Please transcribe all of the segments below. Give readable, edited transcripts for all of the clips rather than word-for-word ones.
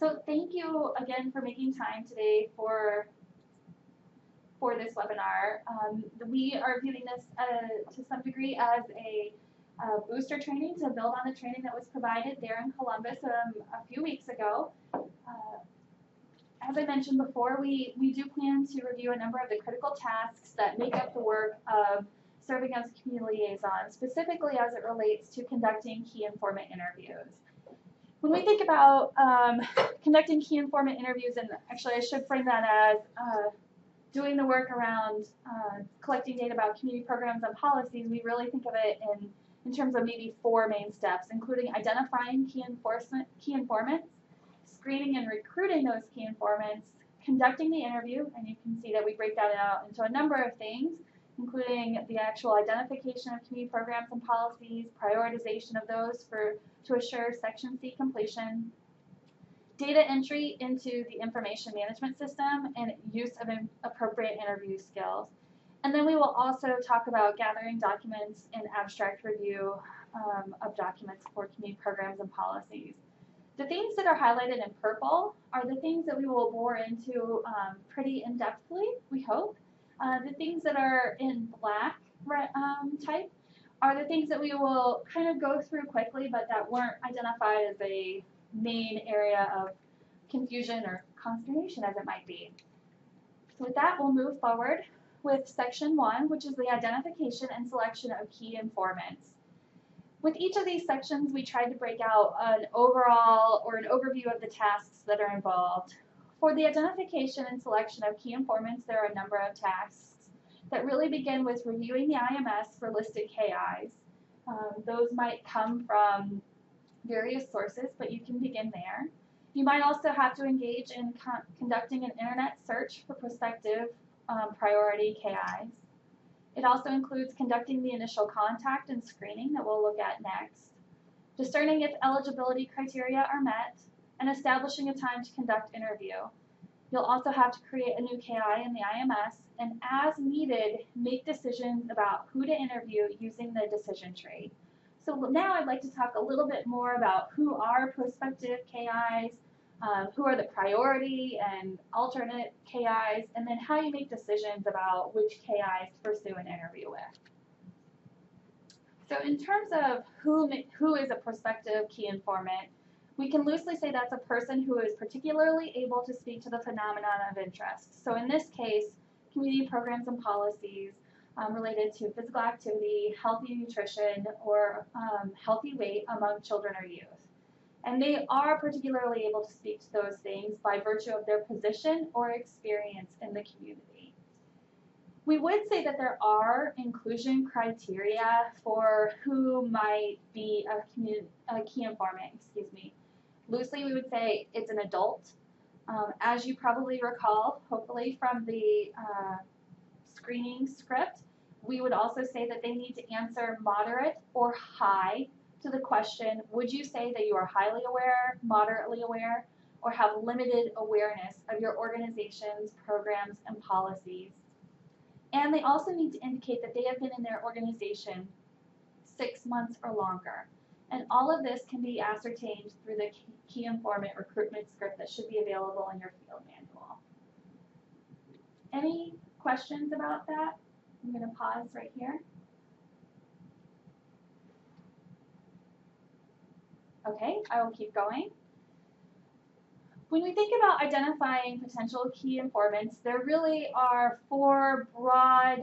So thank you again for making time today for this webinar. We are viewing this to some degree as a booster training to build on the training that was provided there in Columbus a few weeks ago. As I mentioned before, we do plan to review a number of the critical tasks that make up the work of serving as community liaison, specifically as it relates to conducting key informant interviews. When we think about conducting key informant interviews, and actually I should frame that as doing the work around collecting data about community programs and policies, we really think of it in terms of maybe 4 main steps, including identifying key informants, screening and recruiting those key informants, conducting the interview, and you can see that we break that out into a number of things, including the actual identification of community programs and policies, prioritization of those to assure Section C completion, data entry into the information management system, and use of appropriate interview skills. And then we will also talk about gathering documents and abstract review of documents for community programs and policies. The things that are highlighted in purple are the things that we will bore into pretty in-depthly, we hope. The things that are in black type are the things that we will kind of go through quickly, but that weren't identified as a main area of confusion or consternation as it might be. So with that, we'll move forward with section 1, which is the identification and selection of key informants. With each of these sections, we tried to break out an overall or an overview of the tasks that are involved. For the identification and selection of key informants, there are a number of tasks that really begin with reviewing the IMS for listed KIs. Those might come from various sources, but you can begin there. You might also have to engage in conducting an internet search for prospective priority KIs. It also includes conducting the initial contact and screening that we'll look at next, discerning if eligibility criteria are met, and establishing a time to conduct interview. You'll also have to create a new KI in the IMS, and as needed, make decisions about who to interview using the decision tree. So now I'd like to talk a little bit more about who are prospective KIs, who are the priority and alternate KIs, and then how you make decisions about which KIs to pursue an interview with. So in terms of who is a prospective key informant, we can loosely say that's a person who is particularly able to speak to the phenomenon of interest. So in this case, community programs and policies related to physical activity, healthy nutrition, or healthy weight among children or youth. And they are particularly able to speak to those things by virtue of their position or experience in the community. We would say that there are inclusion criteria for who might be a key informant, Loosely, we would say it's an adult. As you probably recall, hopefully from the screening script, we would also say that they need to answer moderate or high to the question, would you say that you are highly aware, moderately aware, or have limited awareness of your organization's programs and policies? And they also need to indicate that they have been in their organization 6 months or longer. And all of this can be ascertained through the key informant recruitment script that should be available in your field manual. Any questions about that? I'm going to pause right here. Okay, I will keep going. When we think about identifying potential key informants, there really are 4 broad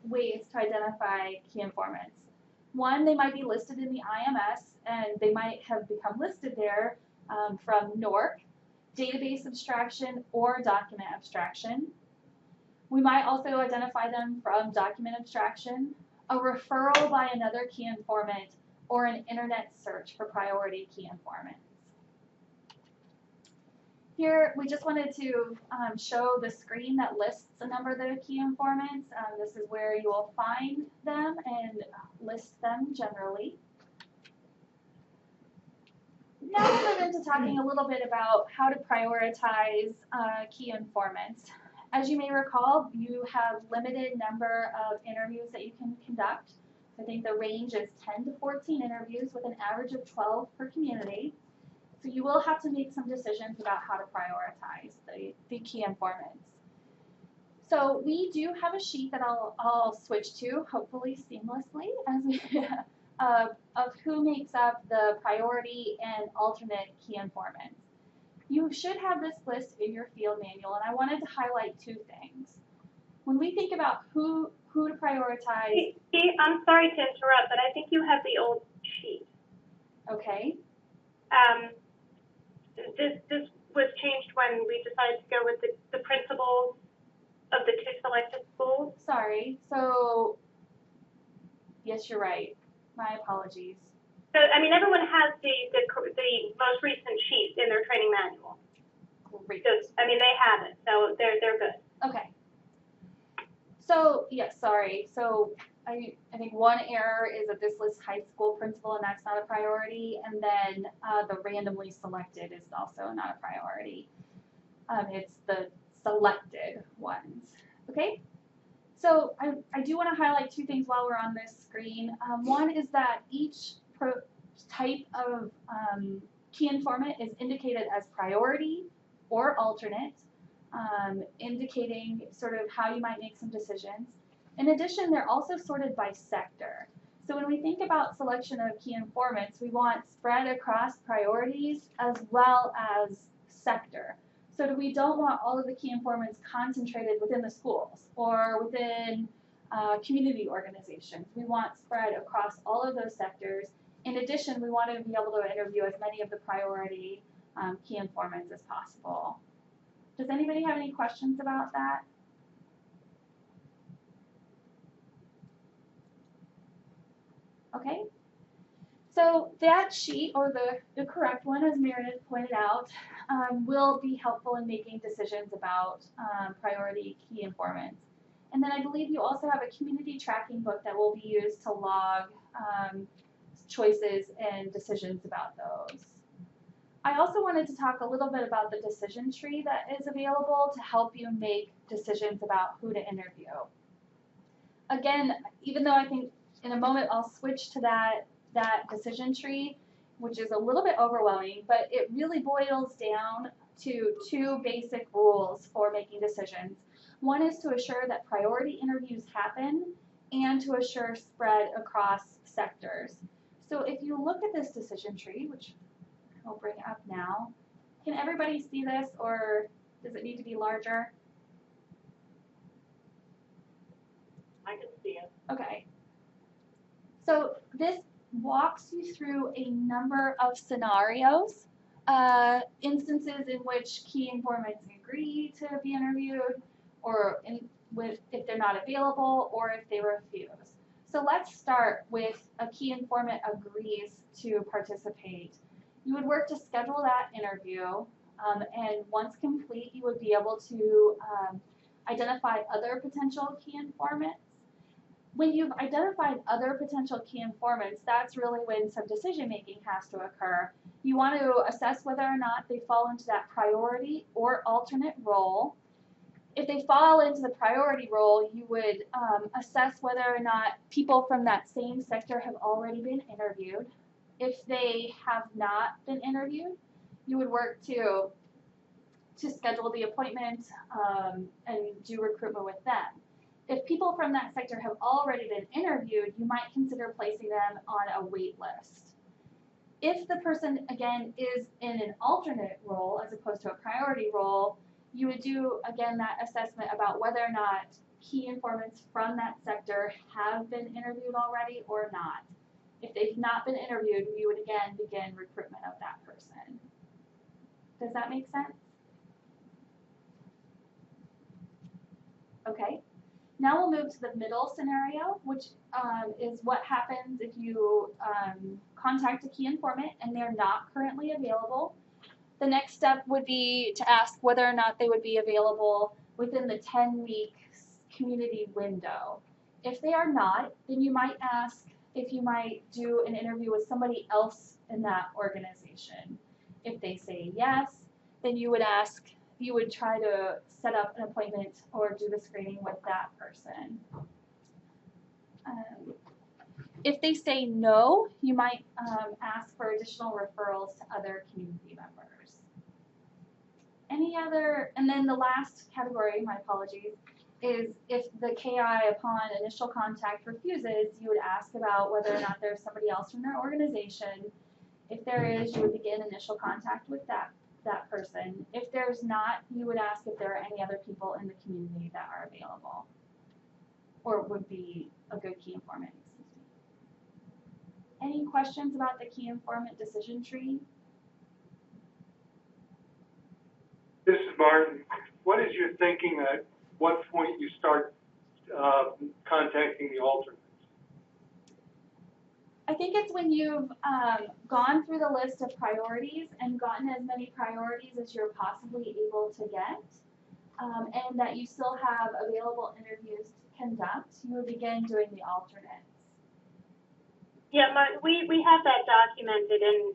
ways to identify key informants. One, they might be listed in the IMS, and they might have become listed there from NORC, database abstraction, or document abstraction. We might also identify them from document abstraction, a referral by another key informant, or an internet search for priority key informants. Here, we just wanted to show the screen that lists a number of the key informants. This is where you will find them and list them generally. Now we'll move into talking a little bit about how to prioritize key informants. As you may recall, you have limited number of interviews that you can conduct. I think the range is 10 to 14 interviews with an average of 12 per community. So you will have to make some decisions about how to prioritize the key informants. So we do have a sheet that I'll switch to, hopefully seamlessly, as we, of who makes up the priority and alternate key informants. You should have this list in your field manual, and I wanted to highlight two things. When we think about who to prioritize. I'm sorry to interrupt, but I think you have the old sheet. Okay. This was changed when we decided to go with the principals of the 2 selected schools. Sorry. So, yes, you're right. My apologies. So, I mean, everyone has the most recent sheet in their training manual. Great. Just, I mean, they have it, so they're good. Okay. So, yes, sorry. So, I think one error is that this lists high school principal, and that's not a priority. And then the randomly selected is also not a priority. It's the selected ones. Okay? So I do want to highlight two things while we're on this screen. One is that each type of key informant is indicated as priority or alternate, indicating sort of how you might make some decisions. In addition, they're also sorted by sector. So when we think about selection of key informants, we want spread across priorities as well as sector. So we don't want all of the key informants concentrated within the schools or within community organizations. We want spread across all of those sectors. In addition, we want to be able to interview as many of the priority key informants as possible. Does anybody have any questions about that? Okay. So that sheet, or the correct one, as Meredith pointed out, will be helpful in making decisions about priority key informants. And then I believe you also have a community tracking book that will be used to log choices and decisions about those. I also wanted to talk a little bit about the decision tree that is available to help you make decisions about who to interview. Again, even though I think in a moment I'll switch to that decision tree, which is a little bit overwhelming, but it really boils down to two basic rules for making decisions. One is to assure that priority interviews happen and to assure spread across sectors. So if you look at this decision tree, which I'll bring up now, can everybody see this, or does it need to be larger? I can see it. Okay. So this walks you through a number of scenarios, instances in which key informants agree to be interviewed, or if they're not available, or if they refuse. So let's start with a key informant agrees to participate. You would work to schedule that interview, and once complete, you would be able to identify other potential key informants. When you've identified other potential key informants, that's really when some decision making has to occur. You want to assess whether or not they fall into that priority or alternate role. If they fall into the priority role, you would assess whether or not people from that same sector have already been interviewed. If they have not been interviewed, you would work to schedule the appointment and do recruitment with them. If people from that sector have already been interviewed, you might consider placing them on a wait list. If the person, again, is in an alternate role as opposed to a priority role, you would do, again, that assessment about whether or not key informants from that sector have been interviewed already or not. If they've not been interviewed, you would, again, begin recruitment of that person. Does that make sense? Okay. Now we'll move to the middle scenario, which is what happens if you contact a key informant and they're not currently available. The next step would be to ask whether or not they would be available within the 10-week community window. If they are not, then you might ask if you might do an interview with somebody else in that organization. If they say yes, then you would ask, you would try to set up an appointment or do the screening with that person. If they say no, you might ask for additional referrals to other community members. Any other, and then the last category, my apologies, is if the KI upon initial contact refuses, you would ask about whether or not there's somebody else from their organization. If there is, you would begin initial contact with that person. If there's not, you would ask if there are any other people in the community that are available or would be a good key informant. Any questions about the key informant decision tree? This is Martin. What is your thinking at what point you start contacting the alternates? I think it's when you've gone through the list of priorities and gotten as many priorities as you're possibly able to get, and that you still have available interviews to conduct, you would begin doing the alternates. Yeah, we have that documented, and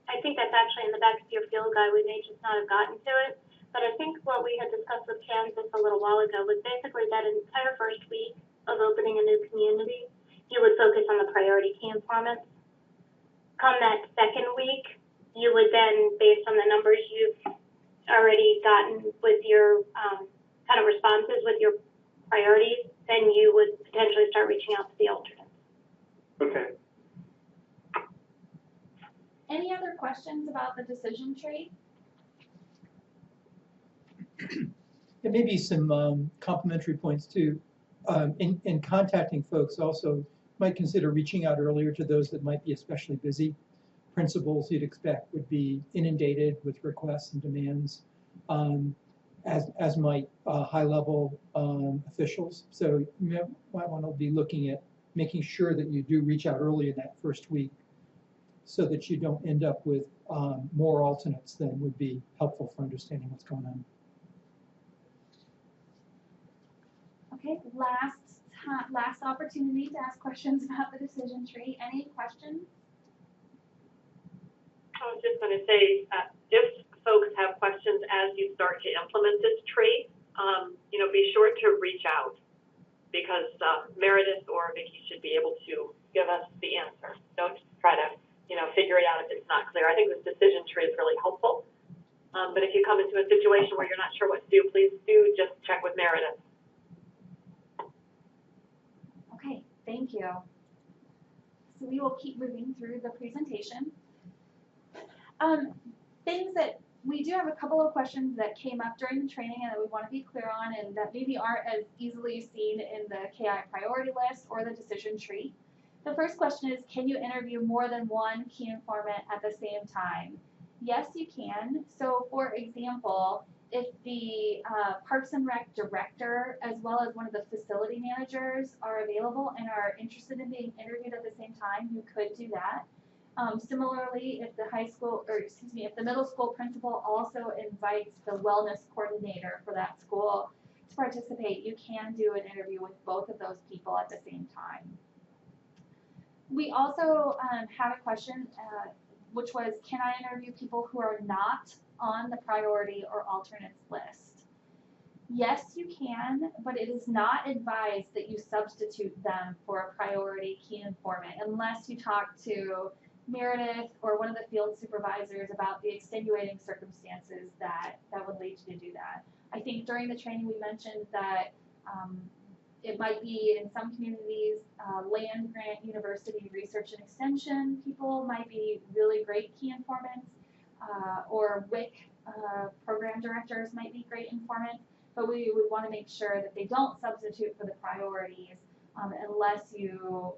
I think that's actually in the back of your field guide. We may just not have gotten to it, but I think what we had discussed with Kansas a little while ago was basically that entire first week of opening a new community, you would focus on the priority key informants. Come that second week, you would then, based on the numbers you've already gotten with your kind of responses with your priorities, then you would potentially start reaching out to the alternates. Okay. Any other questions about the decision tree? There may be some complementary points too. In contacting folks, also might consider reaching out earlier to those that might be especially busy. Principals you'd expect would be inundated with requests and demands, as might high-level officials. So you might want to be looking at making sure that you do reach out early in that first week, so that you don't end up with more alternates than would be helpful for understanding what's going on. Okay, last opportunity to ask questions about the decision tree. Any questions? I was just going to say, if folks have questions as you start to implement this tree, be sure to reach out, because Meredith or Vicki should be able to give us the answer. Don't try to, figure it out if it's not clear. I think this decision tree is really helpful. But if you come into a situation where you're not sure what to do, please do just check with Meredith. Okay, thank you. So we will keep moving through the presentation. Things that we do have a couple of questions that came up during the training and that we want to be clear on, and that maybe aren't as easily seen in the KI priority list or the decision tree. The first question is, can you interview more than one key informant at the same time? Yes, you can. So for example, if the Parks and Rec director as well as one of the facility managers are available and are interested in being interviewed at the same time, you could do that. Similarly, if if the middle school principal also invites the wellness coordinator for that school to participate, you can do an interview with both of those people at the same time. We also had a question, which was, can I interview people who are not on the priority or alternates list? Yes, you can, but it is not advised that you substitute them for a priority key informant unless you talk to Meredith or one of the field supervisors about the extenuating circumstances that would lead you to do that. I think during the training we mentioned that it might be in some communities, land grant university research and extension people might be really great key informants, or WIC program directors might be great informants, but we would want to make sure that they don't substitute for the priorities unless you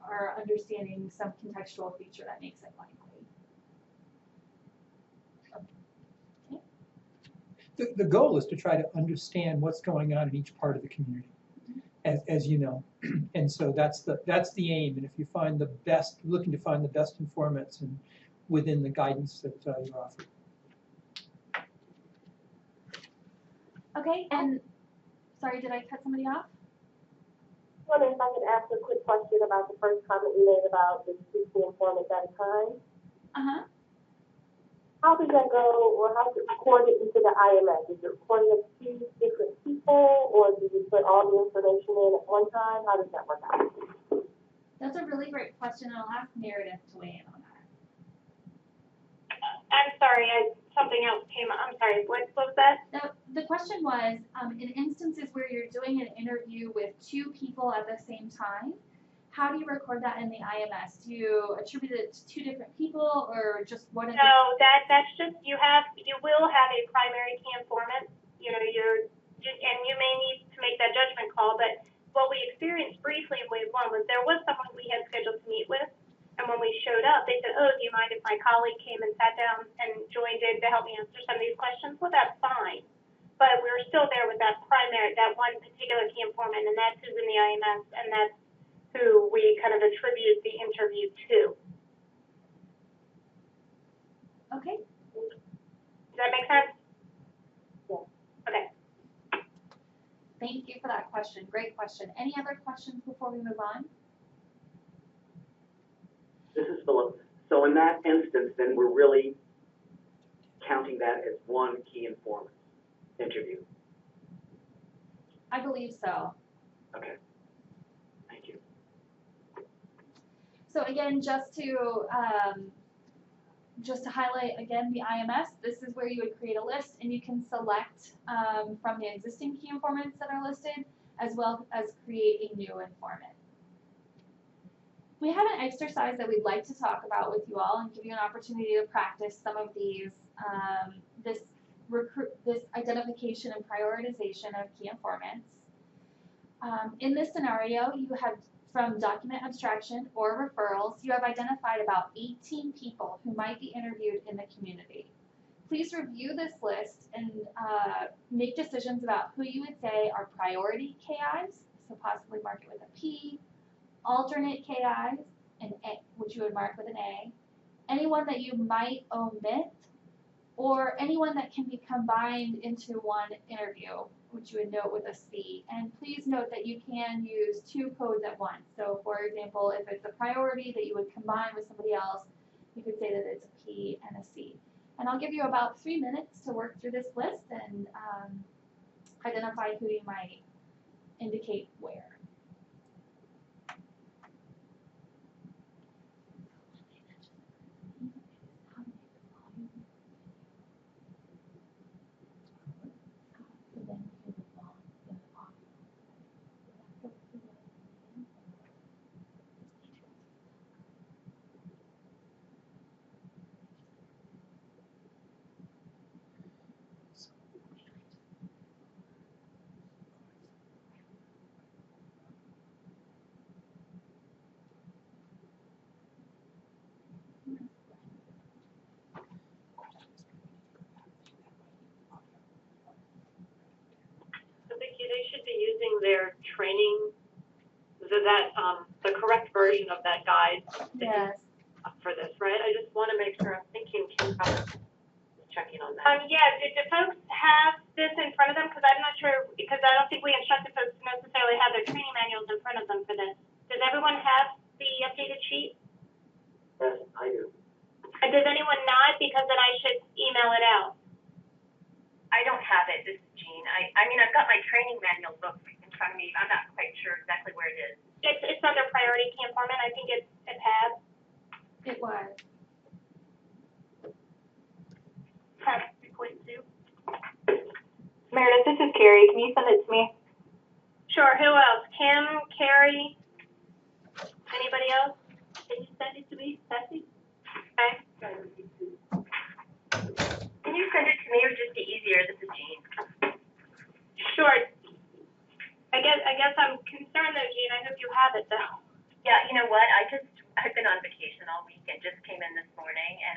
are understanding some contextual feature that makes it likely. Okay. The goal is to try to understand what's going on in each part of the community, as you know, and so that's the aim. And if you find the best, looking to find the best informants and within the guidance that you offer. Okay, and sorry, did I cut somebody off? I wonder if I could ask a quick question about the first comment you made about the key informant at a time. Uh-huh. How does that go, or how is it recorded into the IMS? Is it recorded as two different people, or do you put all the information in at one time? How does that work out? That's a really great question, and I'll ask Meredith to weigh in on that. I'm sorry, something else came up. I'm sorry, what was that? The question was, in instances where you're doing an interview with two people at the same time, how do you record that in the IMS? Do you attribute it to two different people, or just one of the? No, that's just, you will have a primary key informant, you know, and you may need to make that judgment call, but what we experienced briefly in wave one was there was someone we had scheduled to meet with, and when we showed up, they said, oh, do you mind if my colleague came and sat down and joined in to help me answer some of these questions? Well, that's fine. But we're still there with that one particular key informant, and that's who's in the IMS, and that's who we kind of attribute the interview to. Okay. Does that make sense? Yeah. Okay. Thank you for that question. Great question. Any other questions before we move on? This is Philip. So in that instance, then we're really counting that as one key informant interview. I believe so. Okay. Thank you. So again, just to highlight again the IMS, this is where you would create a list, and you can select from the existing key informants that are listed, as well as create a new informant. We have an exercise that we'd like to talk about with you all and give you an opportunity to practice some of these, this identification and prioritization of key informants. In this scenario, you have, from document abstraction or referrals, you have identified about 18 people who might be interviewed in the community. Please review this list and make decisions about who you would say are priority KIs, so possibly mark it with a P, alternate KIs, an A, which you would mark with an A, anyone that you might omit, or anyone that can be combined into one interview, which you would note with a C. And please note that you can use two codes at once. So for example, if it's a priority that you would combine with somebody else, you could say that it's a P and a C. And I'll give you about 3 minutes to work through this list and identify who you might indicate where. They should be using their training, the correct version of that guide Yes. for this, right? I just want to make sure. I'm thinking Kim probably is checking on that. Yeah, do folks have this in front of them? Because I'm not sure, because I don't think we instructed folks to necessarily have their training manuals in front of them for this. Does everyone have the updated sheet? Yes, I do. And does anyone not? Because then I should email it out. I don't have it. This is Jean. I mean, I've got my training manual book in front of me. I'm not quite sure exactly where it is. It's under priority key informant. I think it's a tab. It was. Tab 3.2. Meredith, this is Carrie. Can you send it to me? Sure. Who else? Kim, Carrie, anybody else? Can you send it to me, Betsy? Okay. Can you send it to me, or just be easier? This is Jean. Sure. I guess I'm concerned though, Jean. I hope you have it though. Yeah, you know what? I've been on vacation all week and just came in this morning, and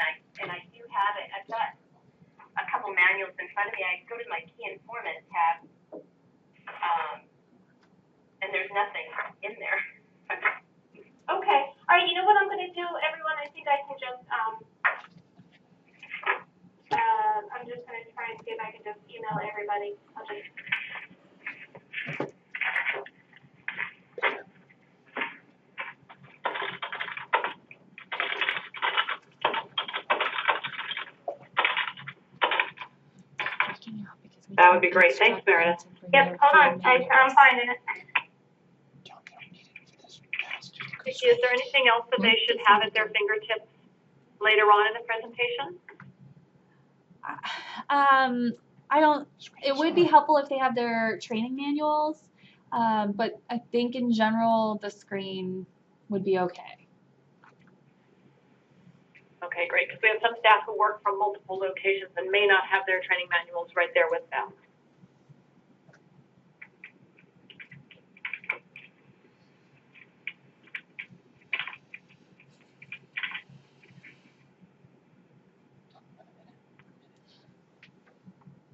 I do have it. I've got a couple manuals in front of me. I go to my key informant tab, and there's nothing in there. Okay. All right. You know what I'm going to do, everyone? I think I can just I'm just going to try and see if I can just email everybody. I'll just. That would be great. Thanks, Meredith. Yep. Hold on. I'm finding it. Vicki, is there anything else that they should have at their fingertips later on in the presentation? I don't, it would be helpful if they have their training manuals, but I think in general the screen would be okay. Okay, great, because we have some staff who work from multiple locations and may not have their training manuals right there with them.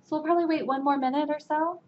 So we'll probably wait 1 more minute or so.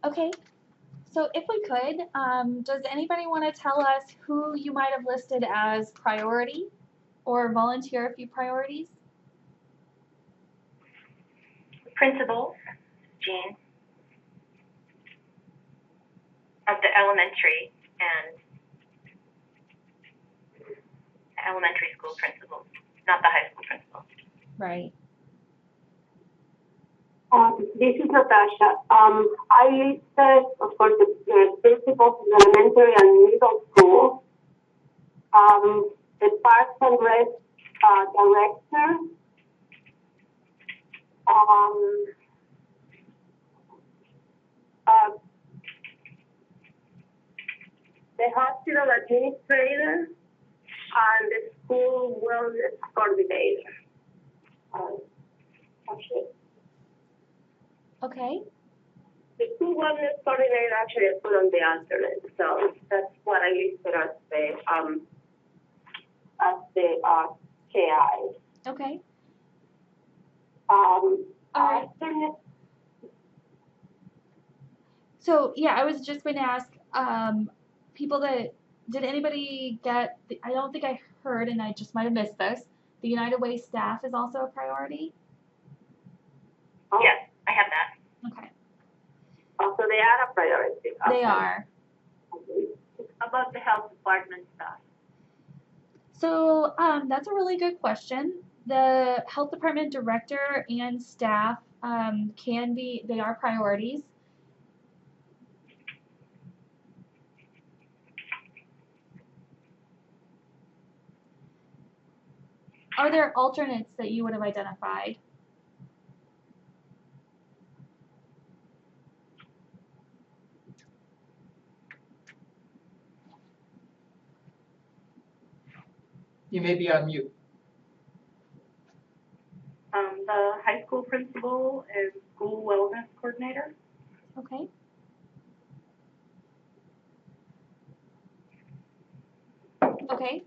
Okay, so if we could, does anybody want to tell us who you might have listed as priority or volunteer a few priorities? Principals, Jean, of the elementary and elementary school principals, not the high school principals. Right. This is Natasha. I listed, of course, the principals in elementary and middle school, the Parks and Rec director, the hospital administrator, and the school wellness coordinator. Actually, Okay. the school wellness coordinator actually I put on the alternate, so that's what I listed as the KI. Okay. Alternate. So yeah, I was just going to ask people that did anybody get? I don't think I heard, and I just might have missed this. The United Way staff is also a priority. Oh. Yes, I have that. Okay. Oh, so they are a priority. They are. About the health department staff. So that's a really good question. The health department director and staff they are priorities. Are there alternates that you would have identified? You may be on mute. The high school principal is school wellness coordinator. Okay. Okay.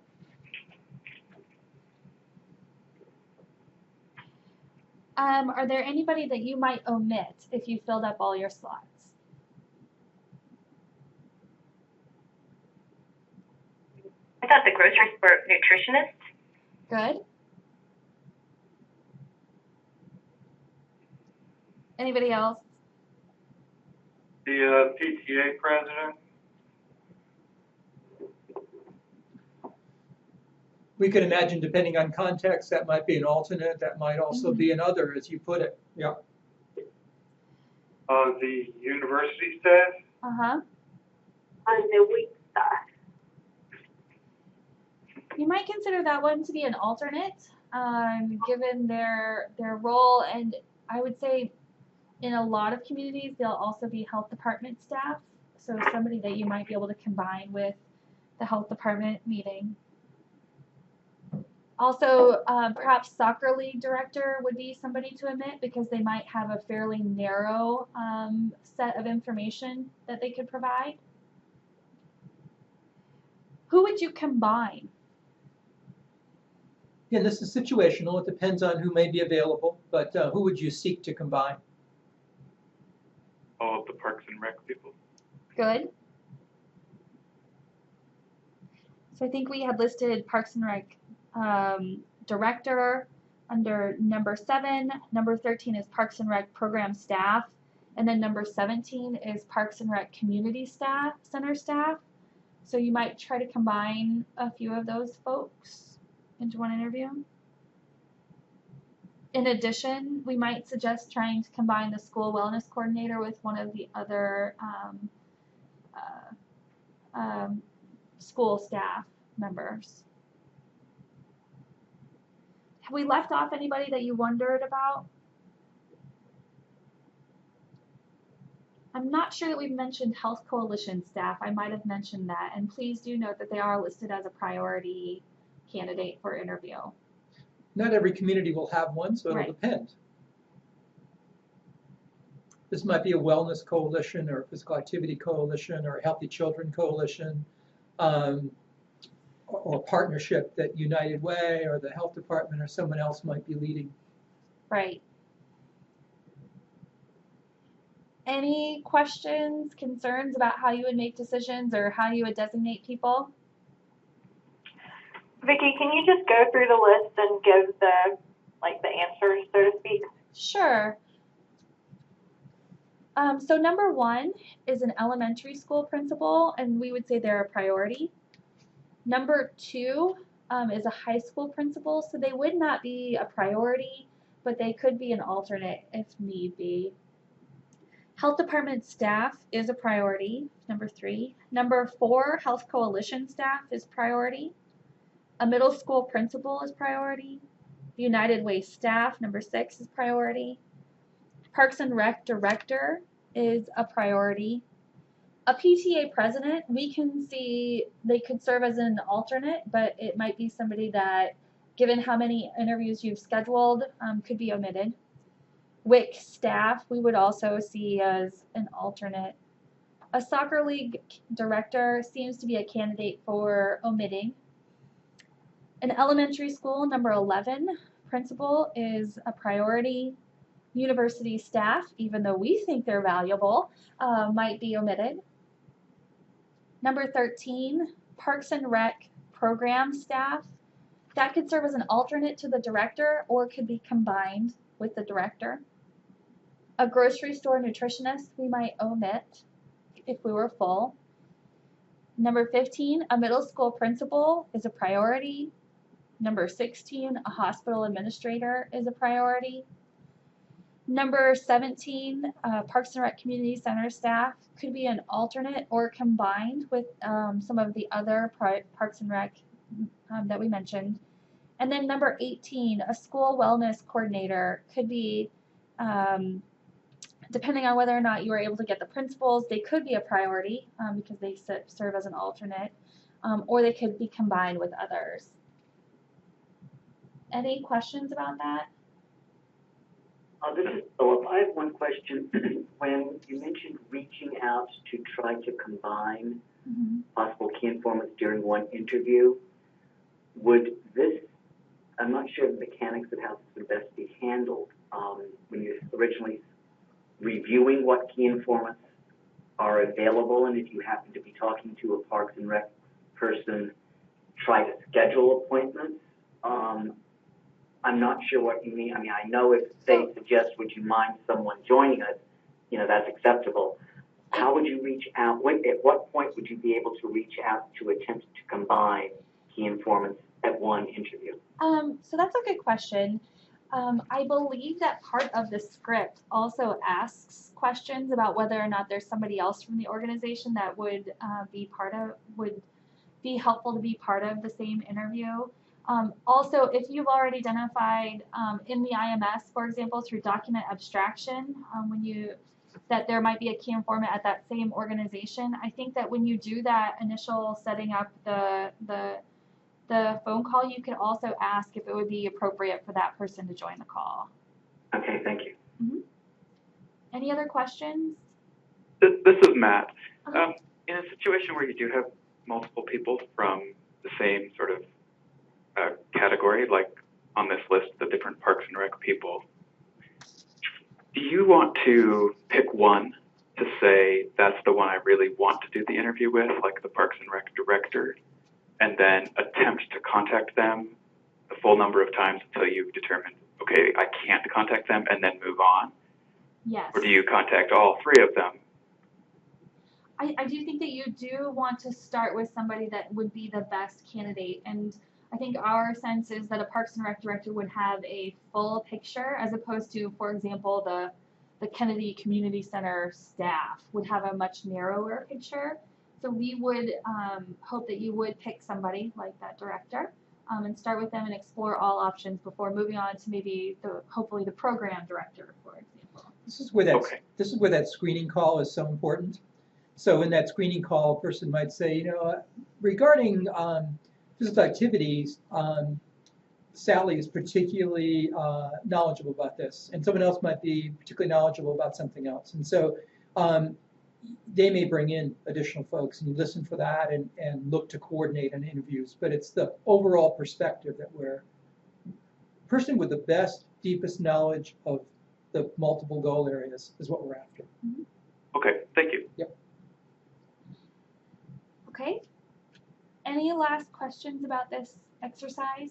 Are there anybody that you might omit if you filled up all your slots? I thought the grocery store nutritionist. Good. Anybody else? The PTA president. We could imagine, depending on context, that might be an alternate, that might also be another, as you put it. Yeah. The university staff. Uh-huh. And the week staff. You might consider that one to be an alternate, given their role, and I would say In a lot of communities, they'll also be health department staff, so somebody that you might be able to combine with the health department meeting. Also, perhaps soccer league director would be somebody to omit because they might have a fairly narrow set of information that they could provide. Who would you combine? Again, this is situational. It depends on who may be available, but who would you seek to combine? All of the Parks and Rec people. Good. So I think we had listed Parks and Rec director under number 7. Number 13 is Parks and Rec program staff. And then number 17 is Parks and Rec community staff, center staff. So you might try to combine a few of those folks into one interview. In addition, we might suggest trying to combine the school wellness coordinator with one of the other school staff members. Have we left off anybody that you wondered about? I'm not sure that we've mentioned Health Coalition staff. I might have mentioned that, and please do note that they are listed as a priority candidate for interview. Not every community will have one, so it'll Right. depend. This might be a wellness coalition or a physical activity coalition or a healthy children coalition, or partnership that United Way or the health department or someone else might be leading. Right. Any questions, concerns about how you would make decisions or how you would designate people? Vicki, can you just go through the list and give the answers, so to speak? Sure. So number 1 is an elementary school principal, and we would say they're a priority. Number 2 is a high school principal, so they would not be a priority, but they could be an alternate if need be. Health department staff is a priority, number 3. Number 4, health coalition staff is priority. A middle school principal is priority. United Way staff, number 6, is priority. Parks and Rec director is a priority. A PTA president, we can see they could serve as an alternate, but it might be somebody that, given how many interviews you've scheduled, could be omitted. WIC staff, we would also see as an alternate. A soccer league director seems to be a candidate for omitting. An elementary school, number 11, principal is a priority. University staff, even though we think they're valuable, might be omitted. Number 13, Parks and Rec program staff. That could serve as an alternate to the director or could be combined with the director. A grocery store nutritionist we might omit if we were full. Number 15, a middle school principal is a priority. Number 16, a hospital administrator is a priority. Number 17, Parks and Rec Community Center staff could be an alternate or combined with some of the other Parks and Rec that we mentioned. And then number 18, a school wellness coordinator could be, depending on whether or not you are able to get the principals, they could be a priority because they serve as an alternate, or they could be combined with others. Any questions about that? This is Philip. I have one question. When you mentioned reaching out to try to combine possible key informants during one interview, would this, I'm not sure the mechanics of how this would best be handled, when you're originally reviewing what key informants are available, and if you happen to be talking to a Parks and Rec person, try to schedule appointments. I'm not sure what you mean. I mean, I know if they suggest, would you mind someone joining us, that's acceptable. How would you reach out? At what point would you be able to reach out to attempt to combine key informants at one interview? So that's a good question. I believe that part of the script also asks questions about whether or not there's somebody else from the organization that would be helpful to be part of the same interview. Also, if you've already identified in the IMS, for example, through document abstraction, that there might be a key informant at that same organization, I think that when you do that initial setting up the phone call, you could also ask if it would be appropriate for that person to join the call. Okay, thank you. Mm-hmm. Any other questions? This is Matt. In a situation where you do have multiple people from the same sort of category, like on this list, the different Parks and Rec people, do you want to pick one to say that's the one I really want to do the interview with, like the Parks and Rec director, and then attempt to contact them the full number of times until you've determined, okay, I can't contact them, and then move on? Yes. Or do you contact all three of them? I do think that you do want to start with somebody that would be the best candidate, and I think our sense is that a Parks and Rec director would have a full picture, as opposed to, for example, the Kennedy Community Center staff would have a much narrower picture. So we would hope that you would pick somebody like that director and start with them and explore all options before moving on to maybe hopefully the program director, for example. This is where that screening call is so important. So in that screening call, a person might say, regarding physical activities, Sally is particularly knowledgeable about this, and someone else might be particularly knowledgeable about something else. And so they may bring in additional folks, and you listen for that and look to coordinate on interviews. But it's the overall perspective that person with the best, deepest knowledge of the multiple goal areas is what we're after. Mm-hmm. Okay, thank you. Yep. Okay. Any last questions about this exercise?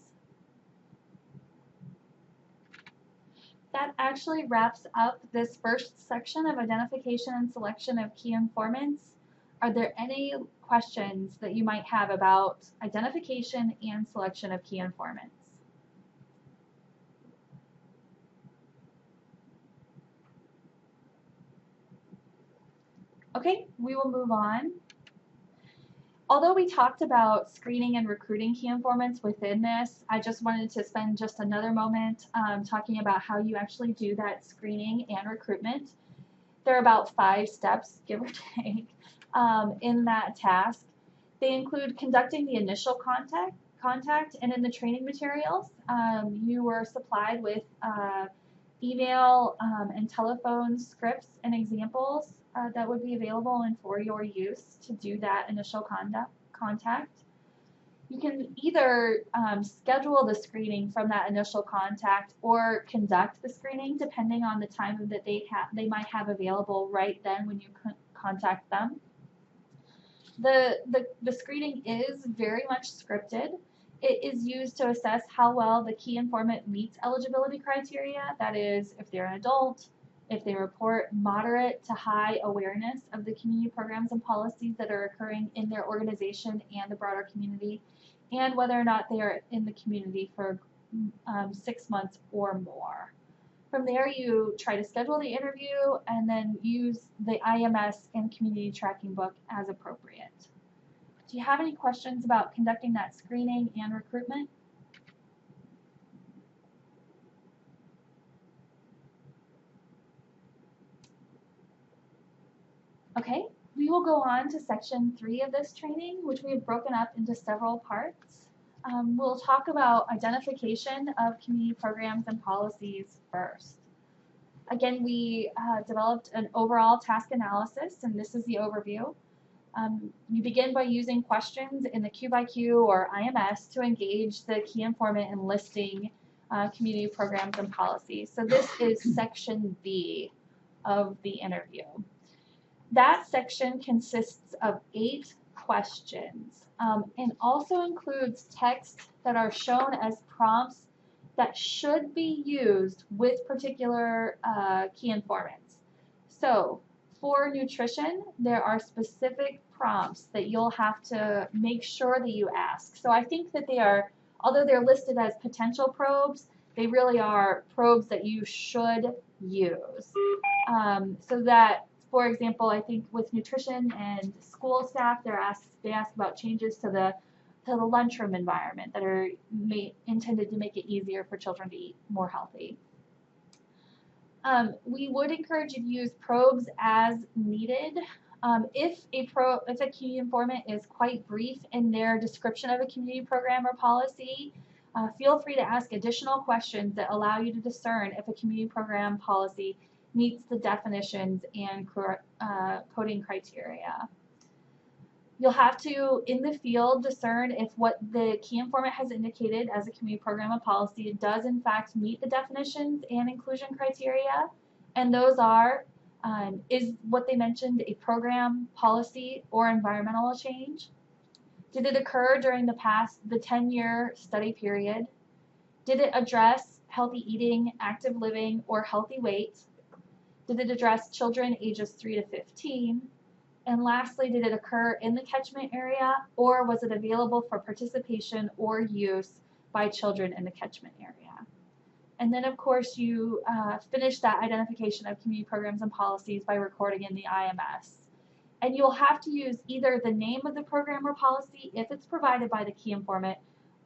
That actually wraps up this first section of identification and selection of key informants. Are there any questions that you might have about identification and selection of key informants? Okay, we will move on. Although we talked about screening and recruiting key informants within this, I just wanted to spend just another moment talking about how you actually do that screening and recruitment. There are about 5 steps, give or take, in that task. They include conducting the initial contact, and in the training materials, you were supplied with email and telephone scripts and examples that would be available and for your use to do that initial contact. You can either schedule the screening from that initial contact or conduct the screening depending on the time that they might have available right then when you contact them. The screening is very much scripted. It is used to assess how well the key informant meets eligibility criteria. That is, if they're an adult, if they report moderate to high awareness of the community programs and policies that are occurring in their organization and the broader community, and whether or not they are in the community for 6 months or more. From there, you try to schedule the interview and then use the IMS and community tracking book as appropriate. Do you have any questions about conducting that screening and recruitment? Okay, we will go on to section 3 of this training, which we have broken up into several parts. We'll talk about identification of community programs and policies first. Again, we developed an overall task analysis, and this is the overview. You begin by using questions in the Q-by-Q or IMS to engage the key informant in listing community programs and policies. So this is section B of the interview. That section consists of 8 questions and also includes text that are shown as prompts that should be used with particular key informants. So for nutrition, there are specific prompts that you'll have to make sure that you ask. So I think that they are, although they're listed as potential probes, they really are probes that you should use. So that, for example, I think with nutrition and school staff, they ask about changes to the to the lunchroom environment that are intended to make it easier for children to eat more healthy. We would encourage you to use probes as needed. If a community informant is quite brief in their description of a community program or policy, feel free to ask additional questions that allow you to discern if a community program policy meets the definitions and coding criteria. You'll have to, in the field, discern if what the key informant has indicated as a community program or policy does in fact meet the definitions and inclusion criteria. And those are, is what they mentioned a program, policy, or environmental change? Did it occur during the 10-year study period? Did it address healthy eating, active living, or healthy weight? Did it address children ages 3 to 15? And lastly, did it occur in the catchment area, or was it available for participation or use by children in the catchment area? And then, of course, you finish that identification of community programs and policies by recording in the IMS. And you'll have to use either the name of the program or policy if it's provided by the key informant,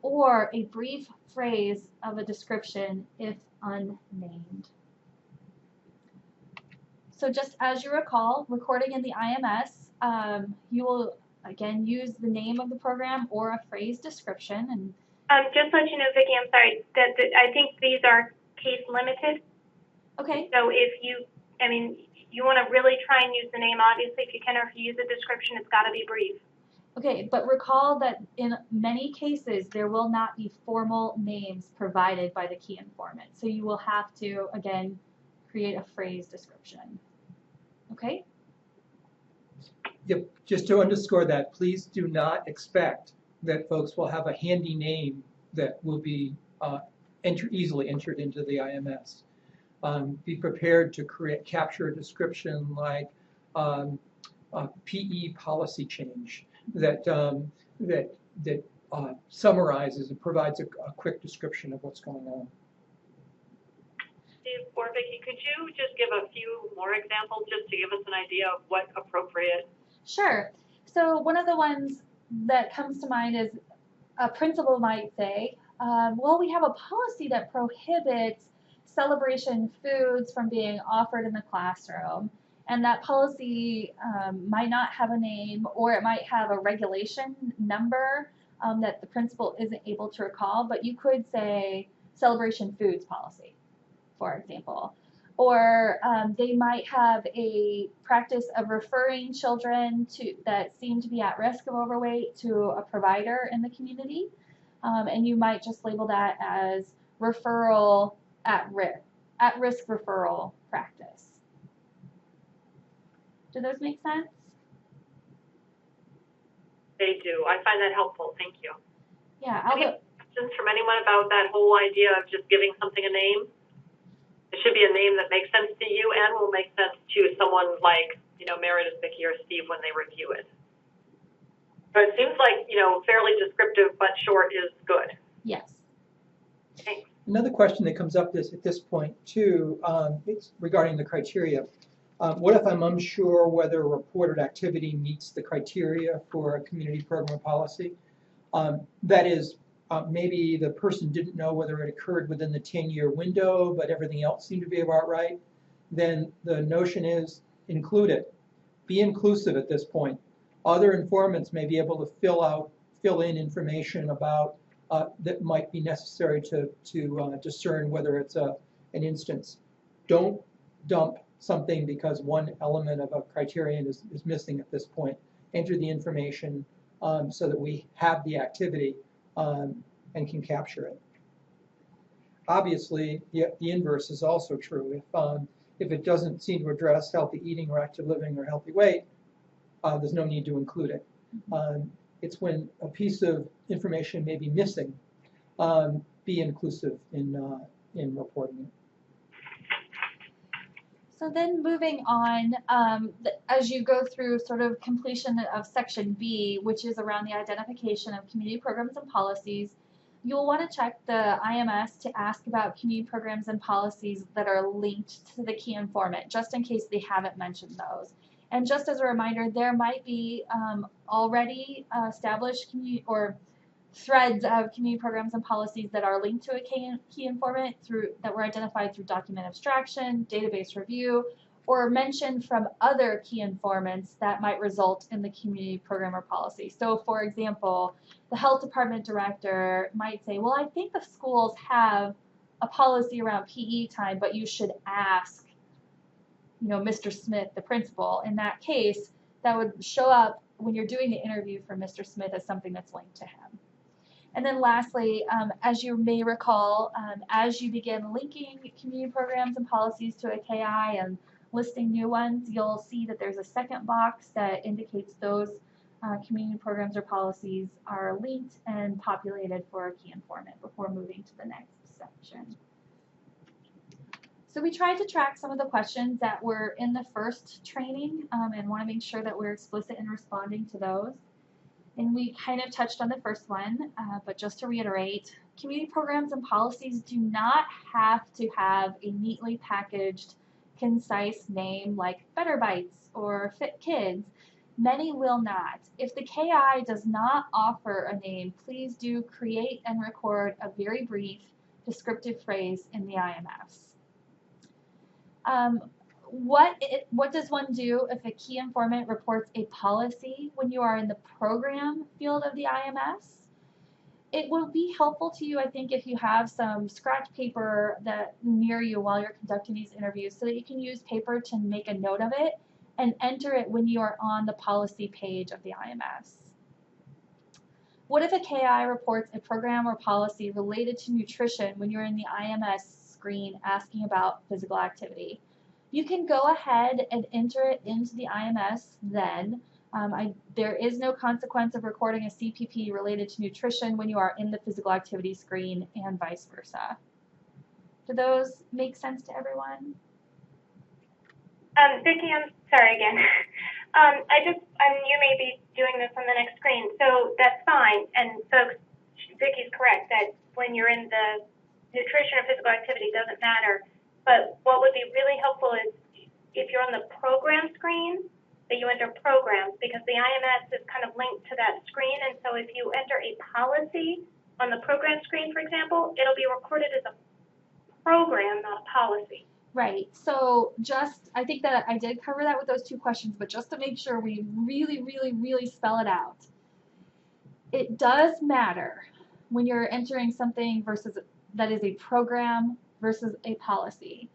or a brief phrase of a description if unnamed. So just as you recall, recording in the IMS, you will again use the name of the program or a phrase description. And just to let you know, Vicki, I'm sorry, that I think these are case limited. Okay. So if you want to really try and use the name, obviously, if you can, or if you use a description, it's got to be brief. Okay, but recall that in many cases, there will not be formal names provided by the key informant. So you will have to, again, create a phrase description. Okay? Yep, just to underscore that, please do not expect that folks will have a handy name that will be easily entered into the IMS. Be prepared to capture a description like PE policy change that summarizes and provides a quick description of what's going on. Steve or Vicki, could you just give a few more examples just to give us an idea of what appropriate? Sure. So one of the ones that comes to mind is a principal might say, well, we have a policy that prohibits celebration foods from being offered in the classroom. And that policy might not have a name, or it might have a regulation number that the principal isn't able to recall, but you could say celebration foods policy, for example. Or they might have a practice of referring children that seem to be at risk of overweight to a provider in the community. And you might just label that as referral at risk referral practice. Do those make sense? They do. I find that helpful. Thank you. Yeah. Any questions from anyone about that whole idea of just giving something a name? It should be a name that makes sense to you and will make sense to someone like, Meredith, Vicki, or Steve when they review it. But it seems like, fairly descriptive but short is good. Yes. Thanks. Another question that comes up at this point too, it's regarding the criteria. What if I'm unsure whether a reported activity meets the criteria for a community program or policy? That is, maybe the person didn't know whether it occurred within the 10-year window, but everything else seemed to be about right. Then the notion is include it. Be inclusive at this point. Other informants may be able to fill in information about that might be necessary to discern whether it's an instance. Don't dump something because one element of a criterion is missing at this point. Enter the information so that we have the activity and can capture it. Obviously, the inverse is also true. If it doesn't seem to address healthy eating or active living or healthy weight, there's no need to include it. It's when a piece of information may be missing, be inclusive in reporting it. So then moving on, as you go through sort of completion of section B, which is around the identification of community programs and policies, you'll want to check the IMS to ask about community programs and policies that are linked to the key informant, just in case they haven't mentioned those. And just as a reminder, there might be already established community or threads of community programs and policies that are linked to a key informant that were identified through document abstraction, database review, or mentioned from other key informants that might result in the community program or policy. So for example, the health department director might say, well, I think the schools have a policy around PE time, but you should ask, Mr. Smith, the principal. In that case, that would show up when you're doing the interview for Mr. Smith as something that's linked to him. And then lastly, as you may recall, as you begin linking community programs and policies to a KI and listing new ones, you'll see that there's a second box that indicates those community programs or policies are linked and populated for a key informant before moving to the next section. So we tried to track some of the questions that were in the first training and want to make sure that we're explicit in responding to those. And we kind of touched on the first one, but just to reiterate, community programs and policies do not have to have a neatly packaged, concise name like Better Bites or Fit Kids. Many will not. If the KI does not offer a name, please do create and record a very brief descriptive phrase in the IMS. What does one do if a key informant reports a policy when you are in the program field of the IMS? It will be helpful to you, I think, if you have some scratch paper that near you while you're conducting these interviews so that you can use paper to make a note of it and enter it when you are on the policy page of the IMS. What if a KI reports a program or policy related to nutrition when you're in the IMS screen asking about physical activity? You can go ahead and enter it into the IMS then. There is no consequence of recording a CPP related to nutrition when you are in the physical activity screen and vice versa. Do those make sense to everyone? Vicki, I'm sorry again. You may be doing this on the next screen, so that's fine. And folks, Vicki's correct that when you're in the nutrition or physical activity, it doesn't matter. But what would be really helpful is if you're on the program screen, that you enter programs, because the IMS is kind of linked to that screen. And so if you enter a policy on the program screen, for example, it'll be recorded as a program, not a policy. Right. So I think that I did cover that with those two questions, but just to make sure we really, really, really spell it out. It does matter when you're entering something versus that is a program versus a policy.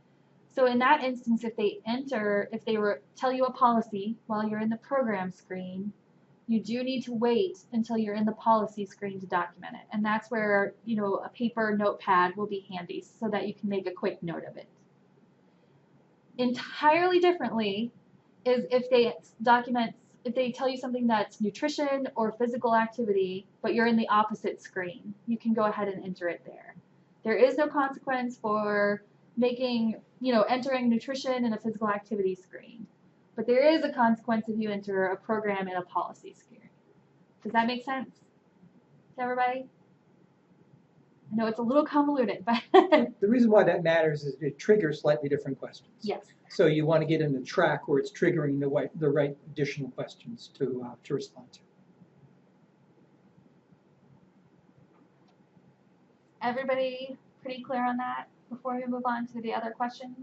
So in that instance, if they tell you a policy while you're in the program screen, you do need to wait until you're in the policy screen to document it. And that's where, a paper notepad will be handy so that you can make a quick note of it. Entirely differently is if they tell you something that's nutrition or physical activity, but you're in the opposite screen. You can go ahead and enter it there. There is no consequence for entering nutrition in a physical activity screen. But there is a consequence if you enter a program in a policy screen. Does that make sense to everybody? I know it's a little convoluted, but The reason why that matters is it triggers slightly different questions. yes. So you want to get in the track where it's triggering the right additional questions to respond to. Everybody pretty clear on that before we move on to the other questions?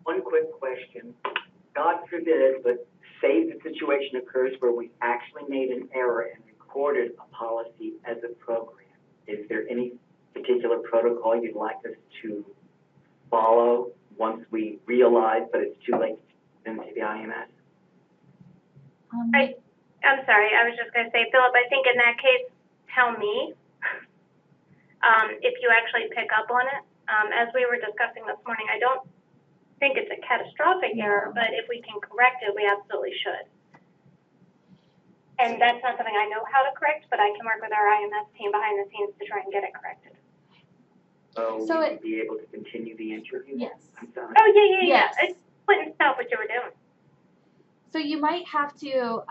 One quick question. God forbid, but say the situation occurs where we actually made an error and recorded a policy as a program. Is there any particular protocol you'd like us to follow once we realize, but it's too late to send to the IMS? I'm sorry, I was just going to say, Philip, I think in that case, tell me if you actually pick up on it. As we were discussing this morning, I don't think it's a catastrophic error, but if we can correct it, we absolutely should. And that's not something I know how to correct, but I can work with our IMS team behind the scenes to try and get it corrected. So we would be able to continue the interview? Yes. I'm sorry. Oh, yeah. Yes. I wouldn't stop what you were doing. So you might have to,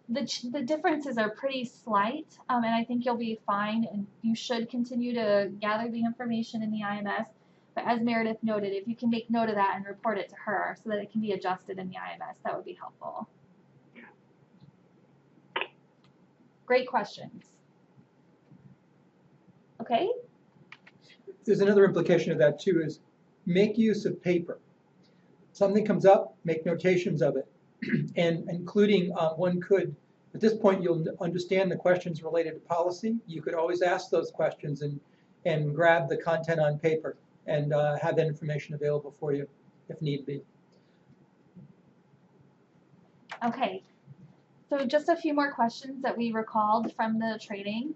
the differences are pretty slight, and I think you'll be fine, and you should continue to gather the information in the IMS. But as Meredith noted, if you can make note of that and report it to her so that it can be adjusted in the IMS, that would be helpful. great questions. Okay? There's another implication of that too, is make use of paper. Something comes up, make notations of it. And including, one could, at this point, you'll understand the questions related to policy. You could always ask those questions and grab the content on paper and have that information available for you if need be. Okay, so just a few more questions that we recalled from the training.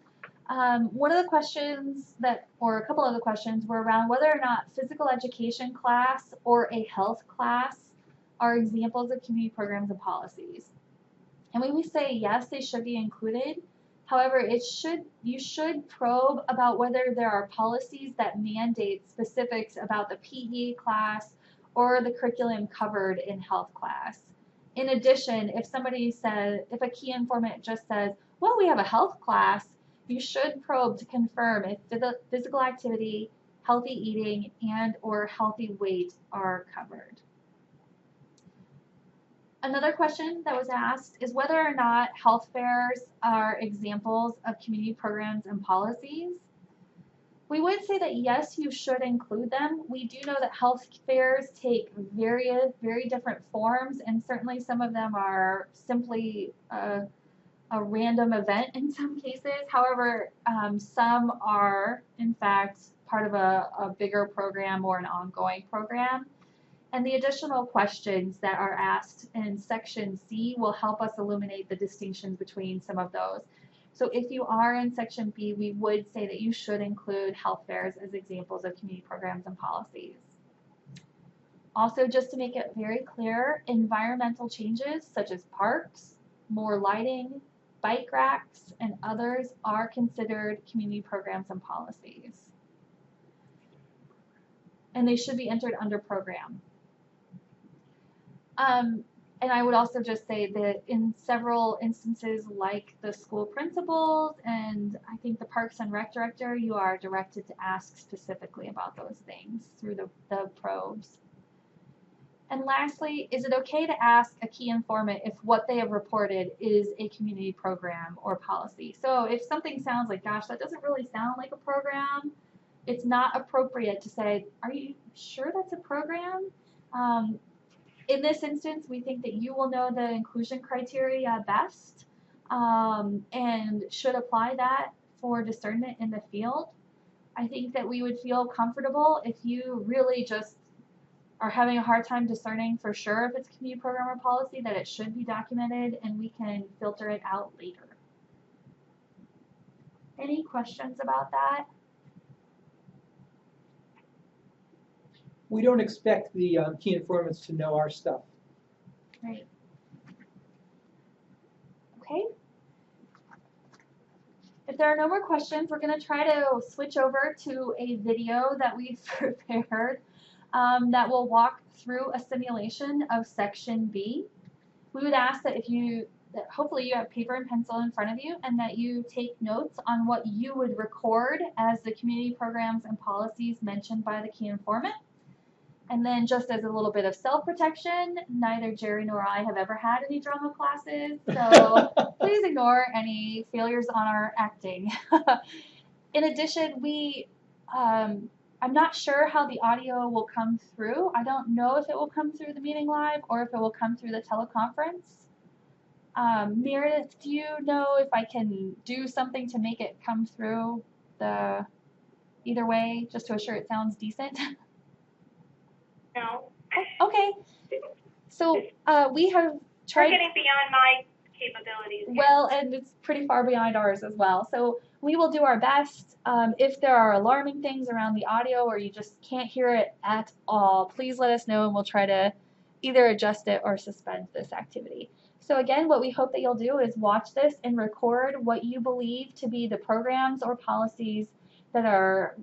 One of the questions or a couple of the questions were around whether or not physical education class or a health class are examples of community programs and policies. And when we say yes, they should be included. However, you should probe about whether there are policies that mandate specifics about the PE class or the curriculum covered in health class. In addition, if a key informant just says, well, we have a health class, you should probe to confirm if physical activity, healthy eating, and or healthy weight are covered. Another question that was asked is whether or not health fairs are examples of community programs and policies. We would say that yes, you should include them. We do know that health fairs take very different forms, and certainly some of them are simply a random event in some cases. However, some are in fact part of a bigger program or an ongoing program. And the additional questions that are asked in section C will help us illuminate the distinctions between some of those. So if you are in section B, we would say that you should include health fairs as examples of community programs and policies. Also, just to make it very clear, environmental changes such as parks, more lighting, bike racks, and others are considered community programs and policies. And they should be entered under program. And I would also just say that in several instances, like the school principals and I think the Parks and Rec director, you are directed to ask specifically about those things through the probes. And lastly, is it okay to ask a key informant if what they have reported is a community program or policy? So if something sounds like, gosh, that doesn't really sound like a program, it's not appropriate to say, are you sure that's a program? In this instance, we think that you will know the inclusion criteria best and should apply that for discernment in the field. I think that we would feel comfortable if you really just are having a hard time discerning for sure if it's community program or policy, that it should be documented and we can filter it out later. Any questions about that? We don't expect the key informants to know our stuff. Right. Okay. If there are no more questions, we're going to try to switch over to a video that we've prepared that will walk through a simulation of section B. We would ask that hopefully you have paper and pencil in front of you and that you take notes on what you would record as the community programs and policies mentioned by the key informant. And then just as a little bit of self-protection, neither Jerry nor I have ever had any drama classes, so please ignore any failures on our acting. In addition, I'm not sure how the audio will come through. I don't know if it will come through the meeting live or if it will come through the teleconference. Meredith, do you know if I can do something to make it come through either way, just to assure it sounds decent? No. Okay. So we have tried. We're getting beyond my capabilities. Well, and it's pretty far beyond ours as well. So we will do our best. If there are alarming things around the audio or you just can't hear it at all, please let us know and we'll try to either adjust it or suspend this activity. So again, what we hope that you'll do is watch this and record what you believe to be the programs or policies that are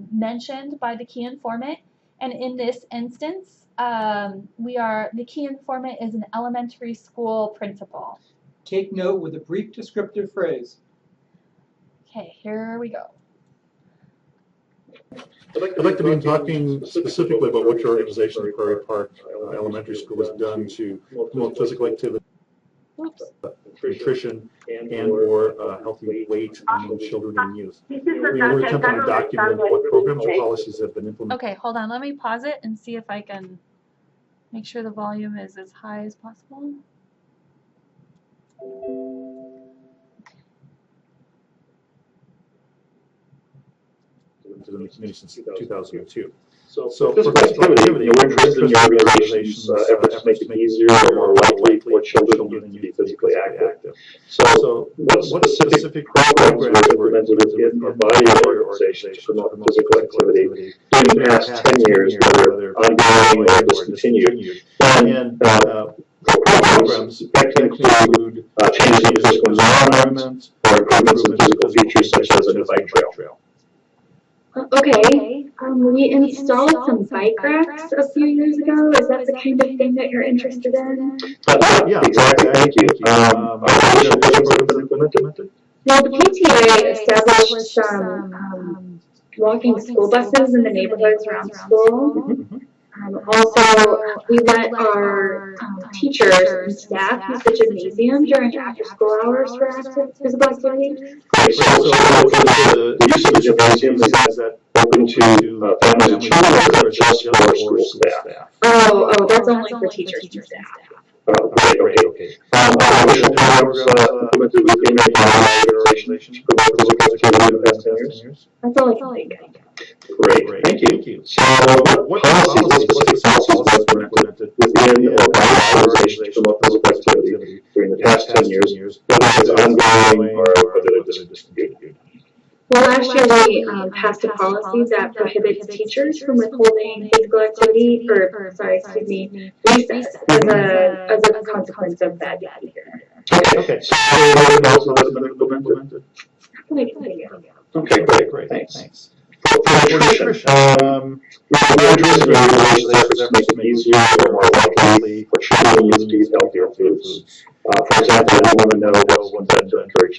mentioned by the key informant. And in this instance, the key informant is an elementary school principal. Take note with a brief descriptive phrase. Okay, here we go. I'd like to begin talking specifically about what your organization at Prairie Park Elementary School has done to promote physical activity. nutrition and/or healthy weight among children and youth. We were attempting to document what programs or policies have been implemented. Okay, hold on. Let me pause it and see if I can make sure the volume is as high as possible. To the community since 2002. So physical activity, we're interested in your organization's efforts to make it easier or more likely for children and youth to be physically active. So what specific programs were implemented in or by your organization to promote physical activity during the past 10 years, whether ongoing or discontinued? And programs that can include changes in physical environment or improvements in physical features such as a new bike trail. Okay, we installed some bike racks a few years ago. Is that the kind of thing that you're interested in? Yeah, exactly. Thank you. Are additional programs implemented? Well, the PTA established some walking school buses in the neighborhoods around school. Also, we let our teachers and staff use the gymnasium during after-school hours for active physical activity. Great. So the use of the gymnasium, is that open to families and children, or is it just for school staff? Oh, that's only for teachers and staff. Great, okay. Are additional programs implemented within your organization to promote physical activity in the past 10 years? That's all I can think of. Great, thank you. So what specific policies were implemented within or by your organization to promote physical activity during the past 10 years, whether it's ongoing or whether they're discontinued? Well, last year we passed a policy that prohibits teachers from withholding physical activity, recess as a consequence of bad behavior. Okay. So what else has been implemented? Okay, great. Thanks. For nutrition, we're interested in organizations' efforts to make it easier or more likely for children and youth to eat healthier foods. For example, we want to know what's been to encourage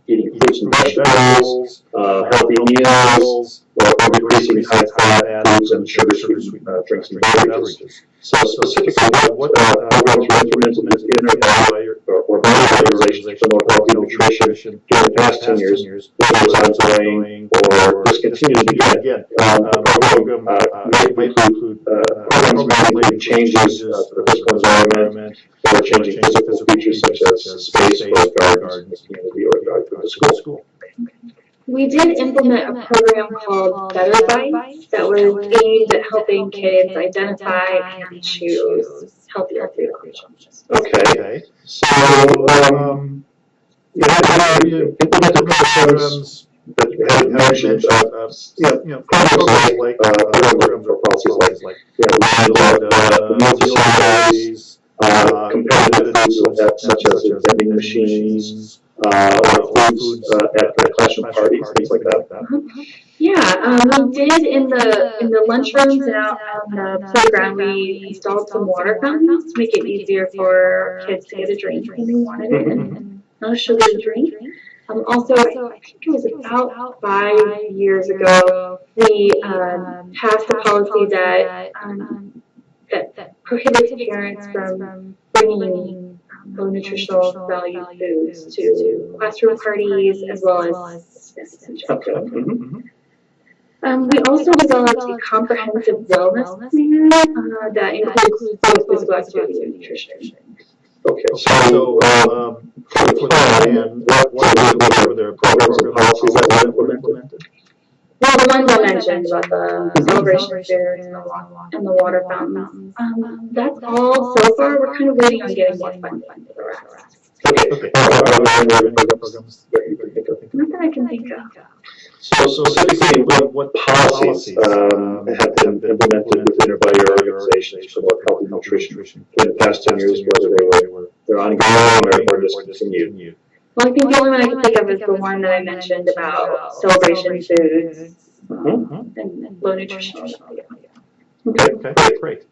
eating fruits and vegetables, healthy meals, or decreasing high-fat foods and sugar-sweet drinks and beverages. So specifically, what programs were implemented in or by your organization to promote healthy nutrition during the past 10 years, whether it's ongoing or discontinued? Again, program may include programs related to changes to the physical environment or changing physical features such as space or gardens in the community or the school. We did implement a program called Better Bites that was aimed at helping kids identify and choose healthier food options. Okay. So, you implemented programs that you had mentioned, programs or policies like meal facilities, competitive foods such as vending machines, or foods at classroom parties, things like that. Yeah, we did in the lunchrooms and out on the playground. We installed some water fountains to make it easier for kids to get a drink when they wanted it, and no sugar drink. Also, I think it was about 5 years ago, we passed a policy that prohibits parents from bringing low nutritional value foods to classroom parties as well as children. We also developed a comprehensive wellness plan that includes both physical activity and nutrition. Okay, so for the plan, what were the programs and policies that were implemented? Well, the ones I mentioned about the celebration foods and the water fountains. That's all so far. We're kind of waiting on getting more funding for the rest. Okay. Are there any programs that you can think of? Not that I can think of. So specifically, what policies have been implemented within or by your organization to promote healthy nutrition in the past 10 years, whether they're ongoing or discontinued? Well, I think the only one I can think of is the one that I mentioned about celebration foods and low nutrition. Okay, great.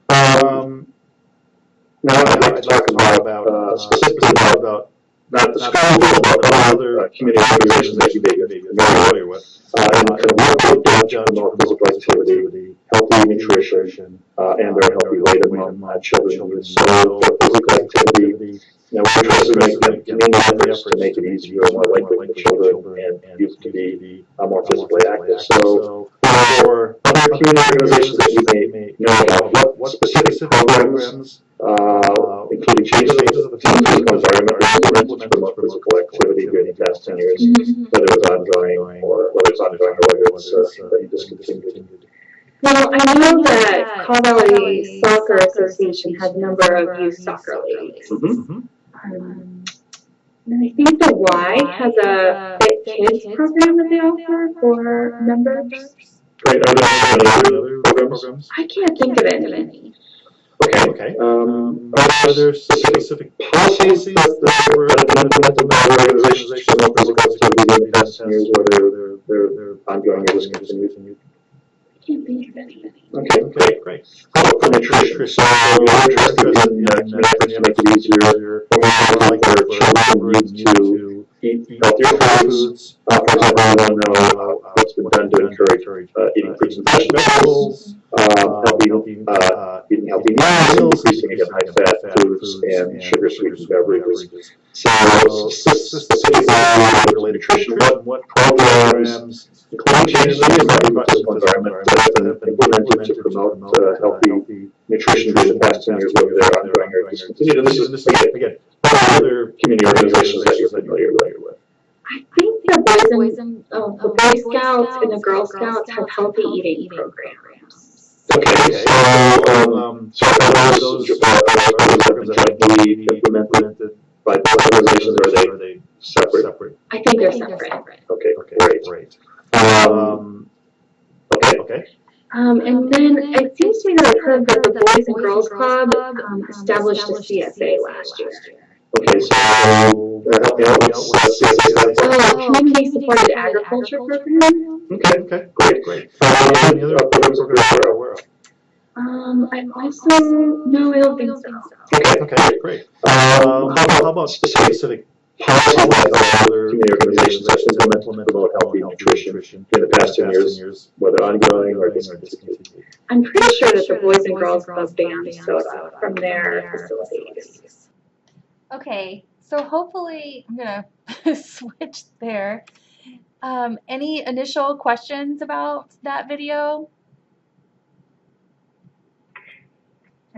Now I'd like to talk about specifically about not the school, but other community organizations that you may be familiar with, and kind of what they've done to promote physical activity, healthy nutrition, and their healthy weight among children. So for physical activity, Now, we're interested in making community efforts to make it easier or more likely for children and youth to be more physically active. So, for other community organizations that you may know about, what specific programs, including changes of the physical environment, were implemented to promote physical activity during the past 10 years, whether it's ongoing or whether it's discontinued? Well, I know that Caw Valley Soccer Association has a number of youth soccer leagues. And I think the Y has a Fit Kids program that they offer for members. Great. Are there any other programs? I can't think of any. Okay. Are there specific policies that were implemented by the organizations to promote physical activity in the past 10 years, whether they're ongoing or discontinued? I can't think of any. Okay, great. How about for nutrition? So you're interested in efforts to make it easier or more likely for children and youth to eat healthier foods. For example, I want to know what's been done to encourage eating fruits and vegetables, eating healthy meals, increasing again high-fat foods and sugar-sweetened beverages. So specifically related to nutrition, what programs, including changes in the physical environment, have been implemented to promote healthy nutrition during the past 10 years, whether they're ongoing or discontinued? And this is, again, other community organizations that you're familiar with. I think the Boy Scouts and the Girl Scouts have healthy eating programs. Okay, so are those programs that have been jointly implemented by both organizations, or are they separate? I think they're separate. Okay, great. Okay. And then it seems to me that I've heard that the Boys and Girls Club established a CSA last year. Okay, so help me out. What's CSA? Community Supported Agriculture Program. Okay, great. Any other programs that you're aware of? No, I don't think so. Okay, great. How about specific policies that other community organizations have implemented to promote healthy nutrition in the past 10 years, whether ongoing or discontinued? I'm pretty sure that the Boys and Girls Club banned soda from their facilities. Okay, so hopefully I'm gonna switch there. Any initial questions about that video?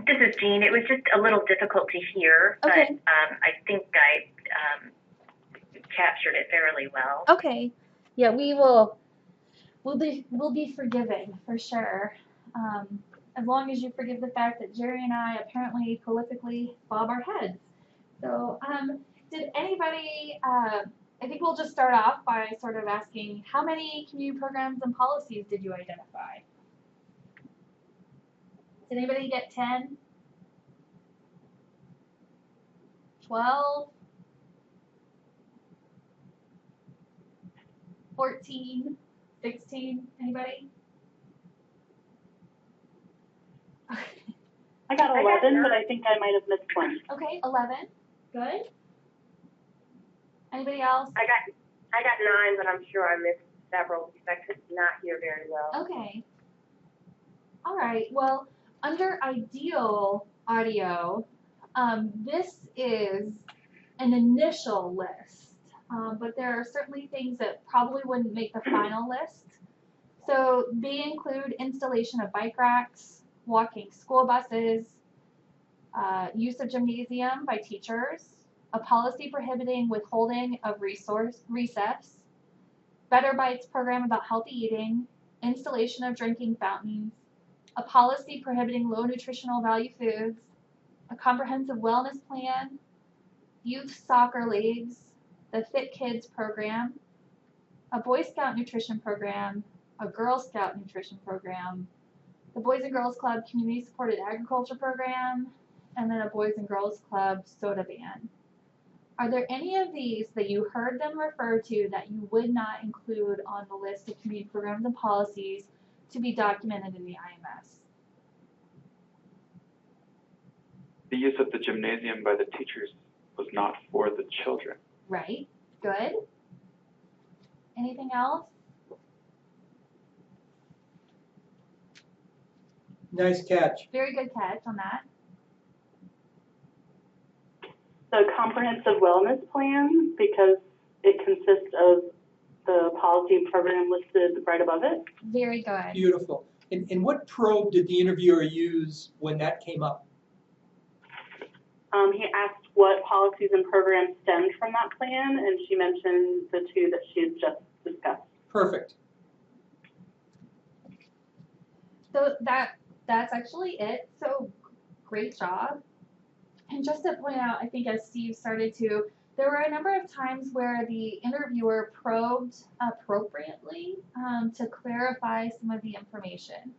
This is Jean. It was just a little difficult to hear, okay. But I think I captured it fairly well. Okay, yeah, we'll be forgiving for sure. As long as you forgive the fact that Jerry and I apparently prolifically bob our heads. So, did anybody, I think we'll just start off by sort of asking, how many community programs and policies did you identify? Did anybody get 10? 12? 14? 16? Anybody? I got 11, but I think I might have missed one. Okay, 11. Good. Anybody else? I got 9, but I'm sure I missed several because I could not hear very well. Okay. All right. Well, under ideal audio, this is an initial list, but there are certainly things that probably wouldn't make the final list. So they include installation of bike racks, walking school buses, use of gymnasium by teachers, a policy prohibiting withholding of recess, Better Bites program about healthy eating, installation of drinking fountains, a policy prohibiting low nutritional value foods, a comprehensive wellness plan, youth soccer leagues, the Fit Kids program, a Boy Scout nutrition program, a Girl Scout nutrition program, the Boys and Girls Club community supported agriculture program, and then a Boys and Girls Club soda ban. Are there any of these that you heard them refer to that you would not include on the list of community programs and policies to be documented in the IMS? The use of the gymnasium by the teachers was not for the children. Right, good. Anything else? Nice catch. Very good catch on that. the comprehensive wellness plan because it consists of the policy and program listed right above it. Very good. Beautiful. And what probe did the interviewer use when that came up? He asked what policies and programs stemmed from that plan, and she mentioned the two that she had just discussed. Perfect. So that's actually it. So great job. And just to point out, I think as Steve started to, there were a number of times where the interviewer probed appropriately to clarify some of the information.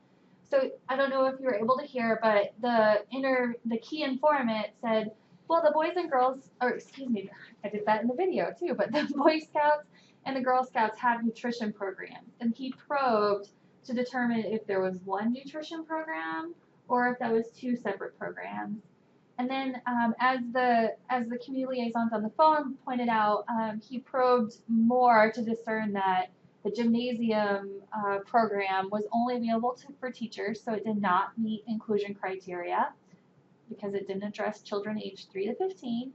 So I don't know if you were able to hear, but the key informant said, well, the boys and girls, or excuse me, I did that in the video too, but the Boy Scouts and the Girl Scouts have nutrition programs. And he probed to determine if there was one nutrition program or if that was two separate programs. And then as the community liaisons on the phone pointed out, he probed more to discern that the gymnasium program was only available for teachers, so it did not meet inclusion criteria because it didn't address children aged 3 to 15.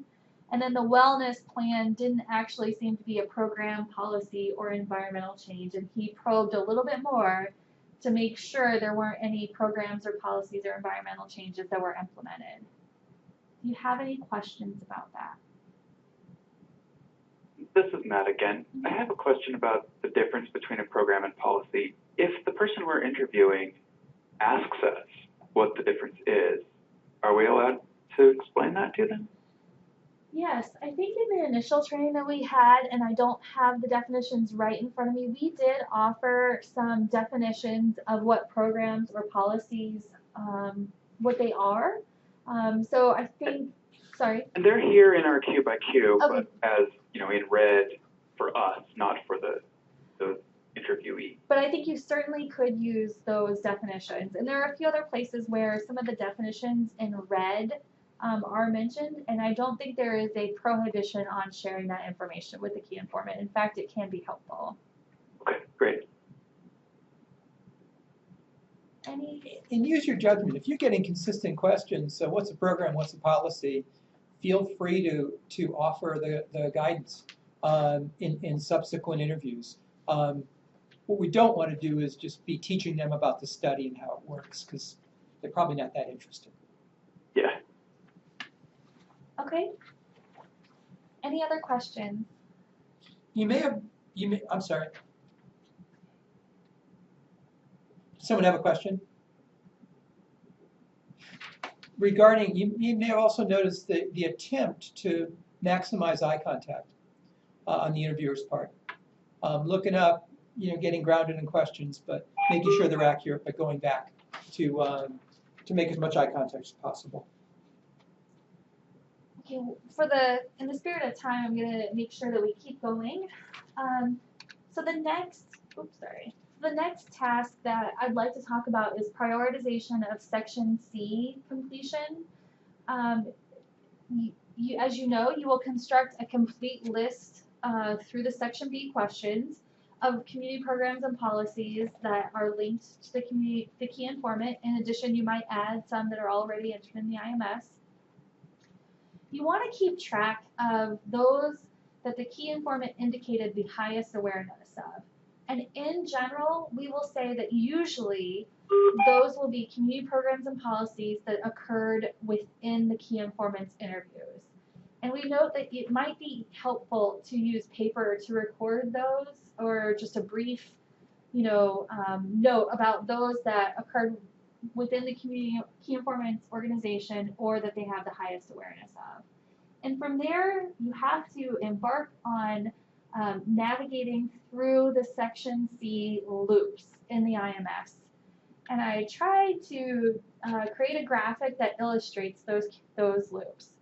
And then the wellness plan didn't actually seem to be a program, policy, or environmental change, and he probed a little bit more to make sure there weren't any programs or policies or environmental changes that were implemented. Do you have any questions about that? This is Matt again. I have a question about the difference between a program and policy. If the person we're interviewing asks us what the difference is, are we allowed to explain that to them? Yes, I think in the initial training that we had, and I don't have the definitions right in front of me, we did offer some definitions of what programs or policies, what they are. So I think, sorry. And they're here in our Q by Q, Okay. but as, you know, in red for us, not for the interviewee. But I think you certainly could use those definitions. And there are a few other places where some of the definitions in red are mentioned, and I don't think there is a prohibition on sharing that information with the key informant. In fact, it can be helpful. Okay, great. And use your judgment. If you're getting consistent questions, so what's the program, what's the policy, feel free to offer the guidance in subsequent interviews. What we don't want to do is just be teaching them about the study and how it works, because they're probably not that interested. Yeah. Okay. Any other questions? I'm sorry. Someone have a question? Regarding, you may have also noticed the attempt to maximize eye contact on the interviewer's part. Looking up, getting grounded in questions, but making sure they're accurate, but going back to make as much eye contact as possible. Okay, in the spirit of time, I'm going to make sure that we keep going. So the next task that I'd like to talk about is prioritization of Section C completion. As you know, you will construct a complete list through the Section B questions of community programs and policies that are linked to the key informant. In addition, you might add some that are already entered in the IMS. You want to keep track of those that the key informant indicated the highest awareness of. And in general, we will say that usually those will be community programs and policies that occurred within the key informant's interviews. And we note that it might be helpful to use paper to record those, or just a brief, note about those that occurred within the key informant's organization or that they have the highest awareness of. And from there, you have to embark on navigating through the Section C loops in the IMS. And I tried to create a graphic that illustrates those loops.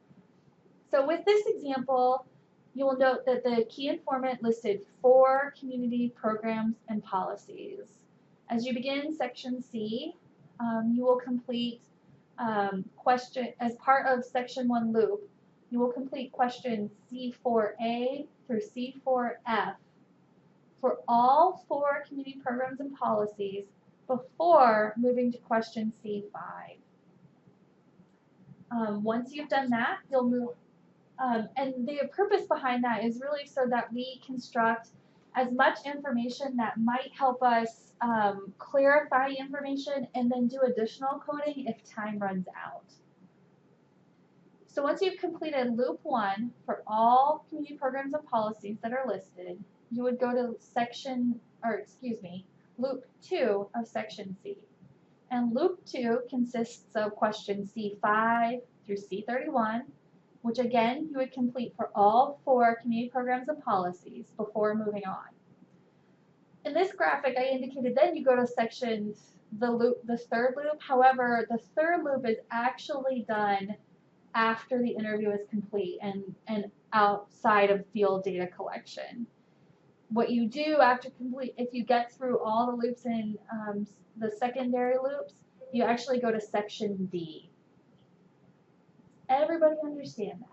So with this example, you will note that the key informant listed 4 community programs and policies. As you begin Section C, you will complete as part of Section 1 loop, you will complete questions C4A through C4F for all 4 community programs and policies before moving to question C5. Once you've done that, you'll move. And the purpose behind that is really so that we construct as much information that might help us clarify information and then do additional coding if time runs out. So once you've completed loop 1 for all community programs and policies that are listed, you would go to loop 2 of section C. And loop 2 consists of questions C5 through C31, which again you would complete for all 4 community programs and policies before moving on. In this graphic, I indicated then you go to the third loop. However, the third loop is actually done after the interview is complete and outside of field data collection. What you do after if you get through all the loops in the secondary loops, you actually go to section D. Everybody understand that?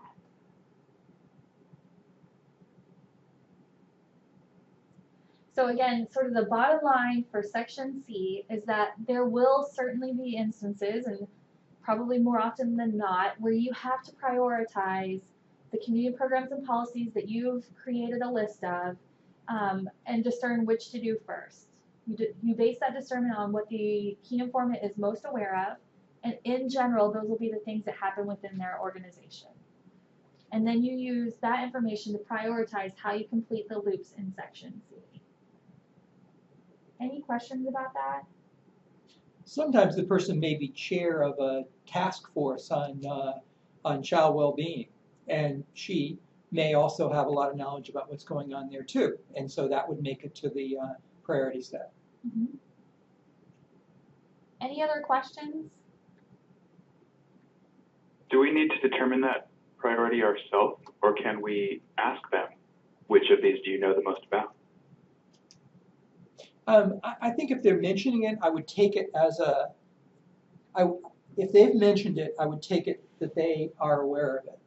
So again, sort of the bottom line for section C is that there will certainly be instances, and probably more often than not, where you have to prioritize the community programs and policies that you've created a list of and discern which to do first. You base that discernment on what the key informant is most aware of, and in general, those will be the things that happen within their organization. And then you use that information to prioritize how you complete the loops in section C. Any questions about that? Sometimes the person may be chair of a task force on child well-being, and she may also have a lot of knowledge about what's going on there too, and so that would make it to the priority set. Mm-hmm. Any other questions? Do we need to determine that priority ourselves, or can we ask them, which of these do you know the most about? I think if they're mentioning it, I would take it as if they've mentioned it, I would take it that they are aware of it.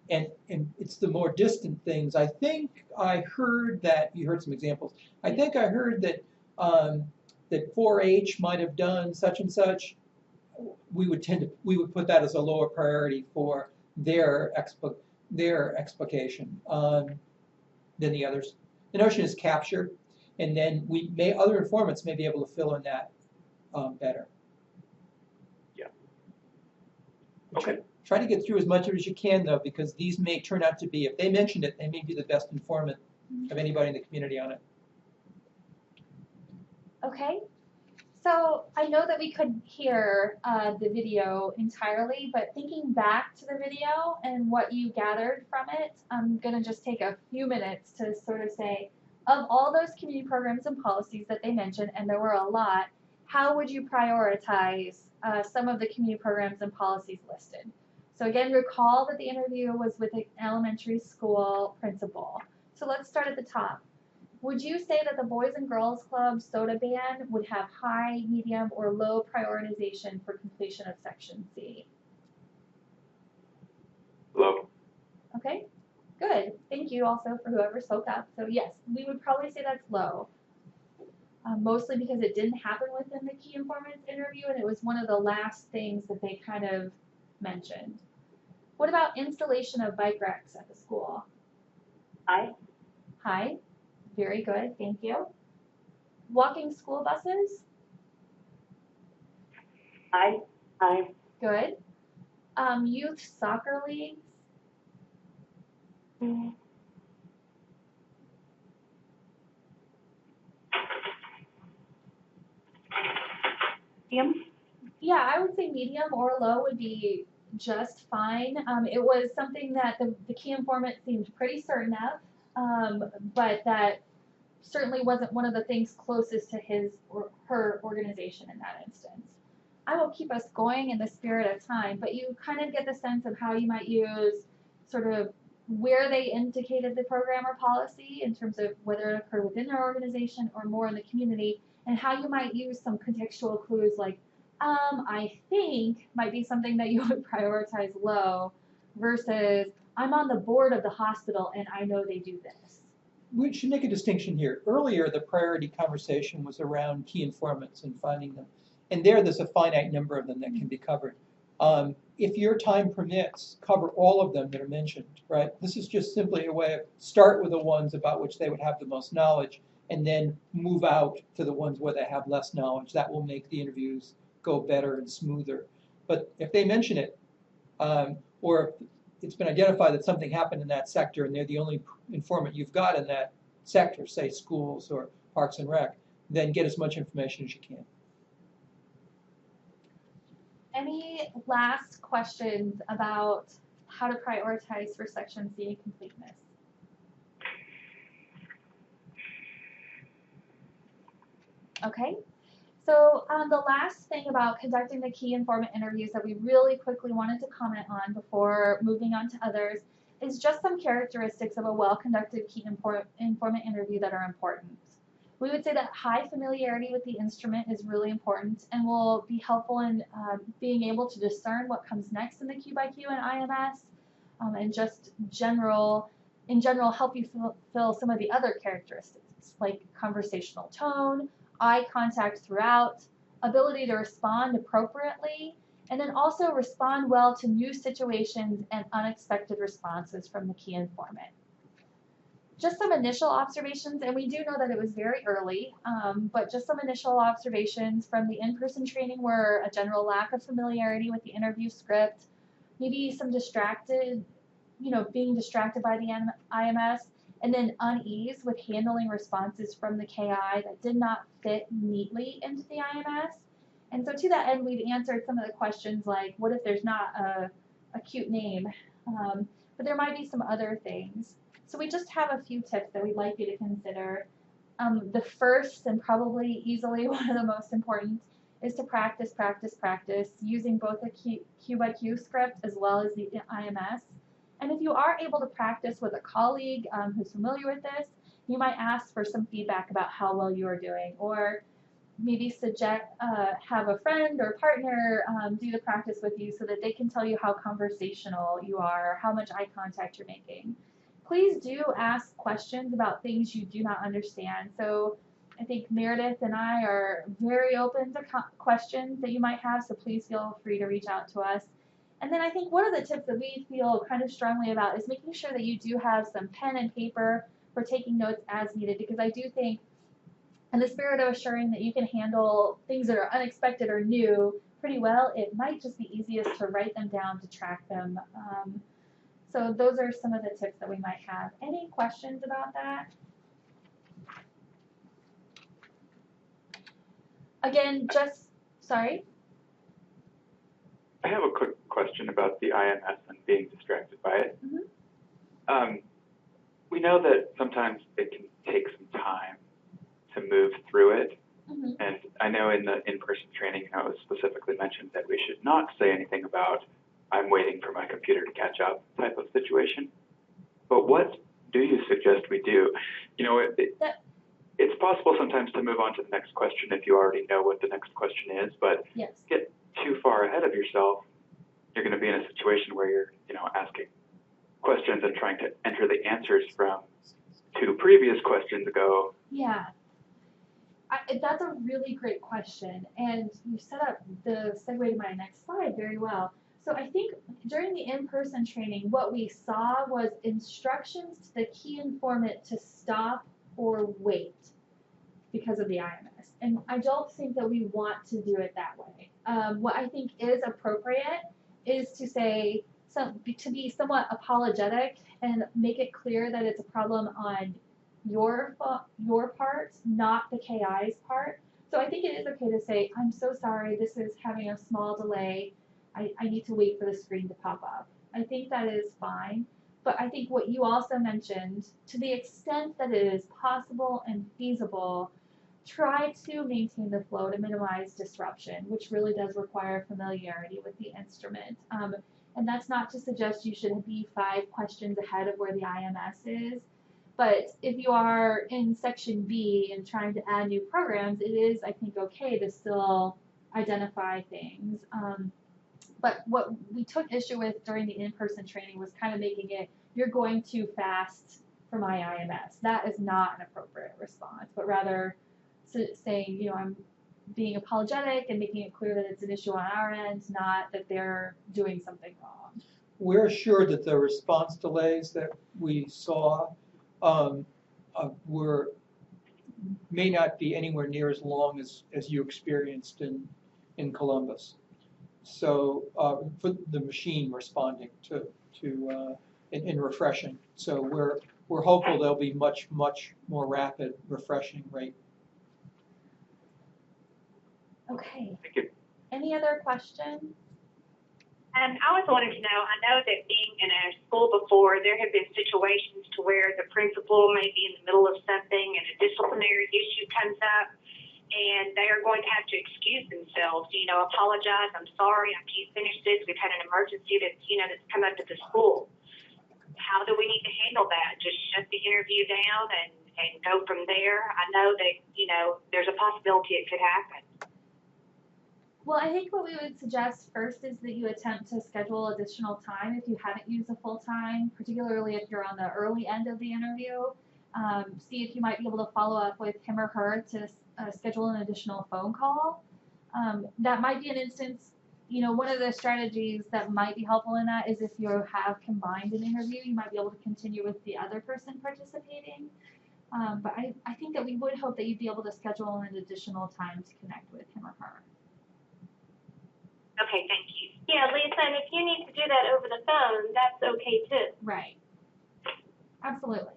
And it's the more distant things. I think I heard that, you heard some examples, I think I heard that that 4-H might have done such and such. We would put that as a lower priority for their explication than the others. The notion is capture, and then other informants may be able to fill in that better. Yeah. Okay. Try to get through as much as you can, though, because these may turn out to be, if they mentioned it, they may be the best informant of anybody in the community on it. Okay. So I know that we couldn't hear the video entirely, but thinking back to the video and what you gathered from it, I'm going to just take a few minutes to sort of say, of all those community programs and policies that they mentioned, and there were a lot, how would you prioritize some of the community programs and policies listed? So again, recall that the interview was with an elementary school principal. So let's start at the top. Would you say that the Boys and Girls Club soda ban would have high, medium, or low prioritization for completion of section C? Low. Okay, good. Thank you also for whoever spoke up. So yes, we would probably say that's low. Mostly because it didn't happen within the key informants interview, and it was one of the last things that they kind of mentioned. What about installation of bike racks at the school? High. High. Very good, thank you. Walking school buses? High. High. Good. Youth soccer leagues? Medium? Yeah, I would say medium or low would be just fine. It was something that the key informant seemed pretty certain of, but that certainly wasn't one of the things closest to his or her organization in that instance. I will keep us going in the spirit of time, but you kind of get the sense of how you might use sort of where they indicated the program or policy in terms of whether it occurred within their organization or more in the community, and how you might use some contextual clues like, I think might be something that you would prioritize low versus I'm on the board of the hospital and I know they do this. We should make a distinction here. Earlier, the priority conversation was around key informants and finding them. And there's a finite number of them that can be covered. If your time permits, cover all of them that are mentioned, right? This is just simply a way of start with the ones about which they would have the most knowledge and then move out to the ones where they have less knowledge. That will make the interviews go better and smoother. But if they mention it, or if it's been identified that something happened in that sector and they're the only informant you've got in that sector, say schools or Parks and Rec, then get as much information as you can. Any last questions about how to prioritize for Section C incompleteness? Okay, so the last thing about conducting the key informant interviews that we really quickly wanted to comment on before moving on to others is just some characteristics of a well-conducted key informant interview that are important. We would say that high familiarity with the instrument is really important and will be helpful in being able to discern what comes next in the Q by Q and IMS, and just in general help you fill some of the other characteristics like conversational tone, eye contact throughout, ability to respond appropriately, and then also respond well to new situations and unexpected responses from the key informant. Just some initial observations, and we do know that it was very early, but just some initial observations from the in-person training were a general lack of familiarity with the interview script, maybe some being distracted by the IMS, and then unease with handling responses from the KI that did not fit neatly into the IMS. And so to that end, we've answered some of the questions like, what if there's not a cute name? But there might be some other things. So we just have a few tips that we'd like you to consider. The first and probably easily one of the most important is to practice using both a Q by Q script as well as the IMS. And if you are able to practice with a colleague who's familiar with this, you might ask for some feedback about how well you are doing, or maybe suggest have a friend or partner do the practice with you so that they can tell you how conversational you are, or how much eye contact you're making. Please do ask questions about things you do not understand. So I think Meredith and I are very open to questions that you might have, so please feel free to reach out to us. And then I think one of the tips that we feel kind of strongly about is making sure that you do have some pen and paper for taking notes as needed, because I do think in the spirit of assuring that you can handle things that are unexpected or new pretty well, it might just be easiest to write them down to track them. So those are some of the tips that we might have. Any questions about that? Again, sorry? I have a quick question about the IMS and being distracted by it. Mm-hmm. We know that sometimes it can take some time to move through it. Mm-hmm. And I know in the in-person training, it was specifically mentioned that we should not say anything about I'm waiting for my computer to catch up type of situation. But what do you suggest we do? You know, it's possible sometimes to move on to the next question if you already know what the next question is, but yes. Get too far ahead of yourself, you're going to be in a situation where you're, asking questions and trying to enter the answers from 2 previous questions ago. Yeah. That's a really great question, and you set up the segue to my next slide very well. So I think during the in-person training, what we saw was instructions to the key informant to stop or wait because of the IMS. And I don't think that we want to do it that way. What I think is appropriate is to say, to be somewhat apologetic and make it clear that it's a problem on your part, not the KI's part. So I think it is okay to say, I'm so sorry, this is having a small delay. I need to wait for the screen to pop up. I think that is fine. But I think what you also mentioned, to the extent that it is possible and feasible, try to maintain the flow to minimize disruption, which really does require familiarity with the instrument. And that's not to suggest you should be 5 questions ahead of where the IMS is. But if you are in section B and trying to add new programs, it is, I think, okay to still identify things. But what we took issue with during the in-person training was kind of making it, you're going too fast for my IMS. That is not an appropriate response, but rather saying, being apologetic and making it clear that it's an issue on our end, not that they're doing something wrong. We're sure that the response delays that we saw may not be anywhere near as long as you experienced in Columbus. So for the machine responding to in refreshing. So we're hopeful there'll be much more rapid refreshing rate. Okay. Thank you. Any other questions? I was wanting to know, I know that being in a school before, there have been situations to where the principal may be in the middle of something and a disciplinary issue comes up and they are going to have to excuse themselves, apologize, I'm sorry, I can't finish this, we've had an emergency that's come up at the school. How do we need to handle that? Just shut the interview down and go from there? I know that, there's a possibility it could happen. Well, I think what we would suggest first is that you attempt to schedule additional time if you haven't used the full time, particularly if you're on the early end of the interview. See if you might be able to follow up with him or her to schedule an additional phone call. That might be an instance, one of the strategies that might be helpful in that is if you have combined an interview, you might be able to continue with the other person participating. But I think that we would hope that you'd be able to schedule an additional time to connect with him or her. Okay, thank you. Yeah, Lisa, and if you need to do that over the phone, that's okay too. Right. Absolutely.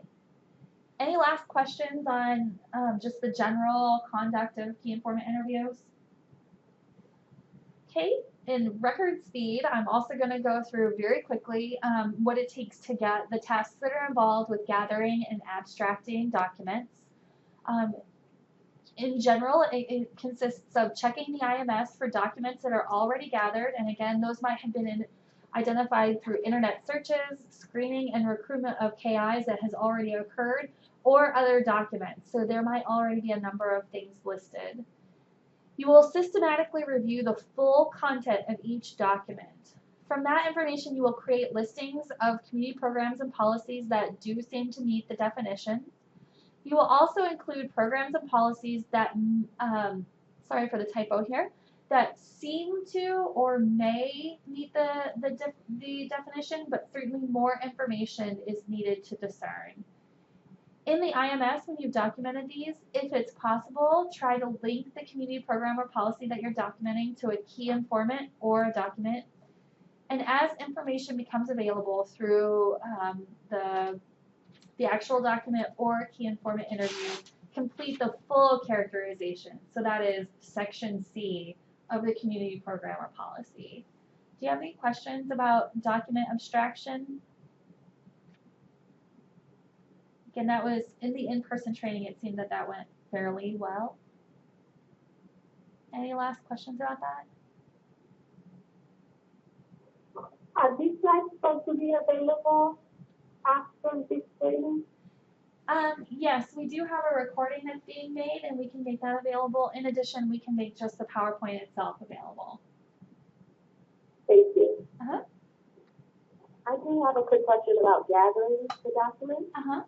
Any last questions on just the general conduct of key informant interviews? Okay, in record speed, I'm also going to go through very quickly what it takes to get the tasks that are involved with gathering and abstracting documents. In general, it consists of checking the IMS for documents that are already gathered, and again, those might have been identified through internet searches, screening and recruitment of KIs that has already occurred, or other documents. So there might already be a number of things listed. You will systematically review the full content of each document. From that information, you will create listings of community programs and policies that do seem to meet the definition. You will also include programs and policies that, sorry for the typo here, that seem to or may meet the definition, but certainly more information is needed to discern. In the IMS, when you've documented these, if it's possible, try to link the community program or policy that you're documenting to a key informant or a document. And as information becomes available through the actual document or key informant interview, complete the full characterization. So that is section C of the community program or policy. Do you have any questions about document abstraction? Again, that was in the in-person training. It seemed that went fairly well. Any last questions about that? Are these slides supposed to be available after this training? Yes, we do have a recording that's being made, and we can make that available. In addition, we can make just the PowerPoint itself available. Thank you. Uh-huh. I do have a quick question about gathering the documents. Uh-huh.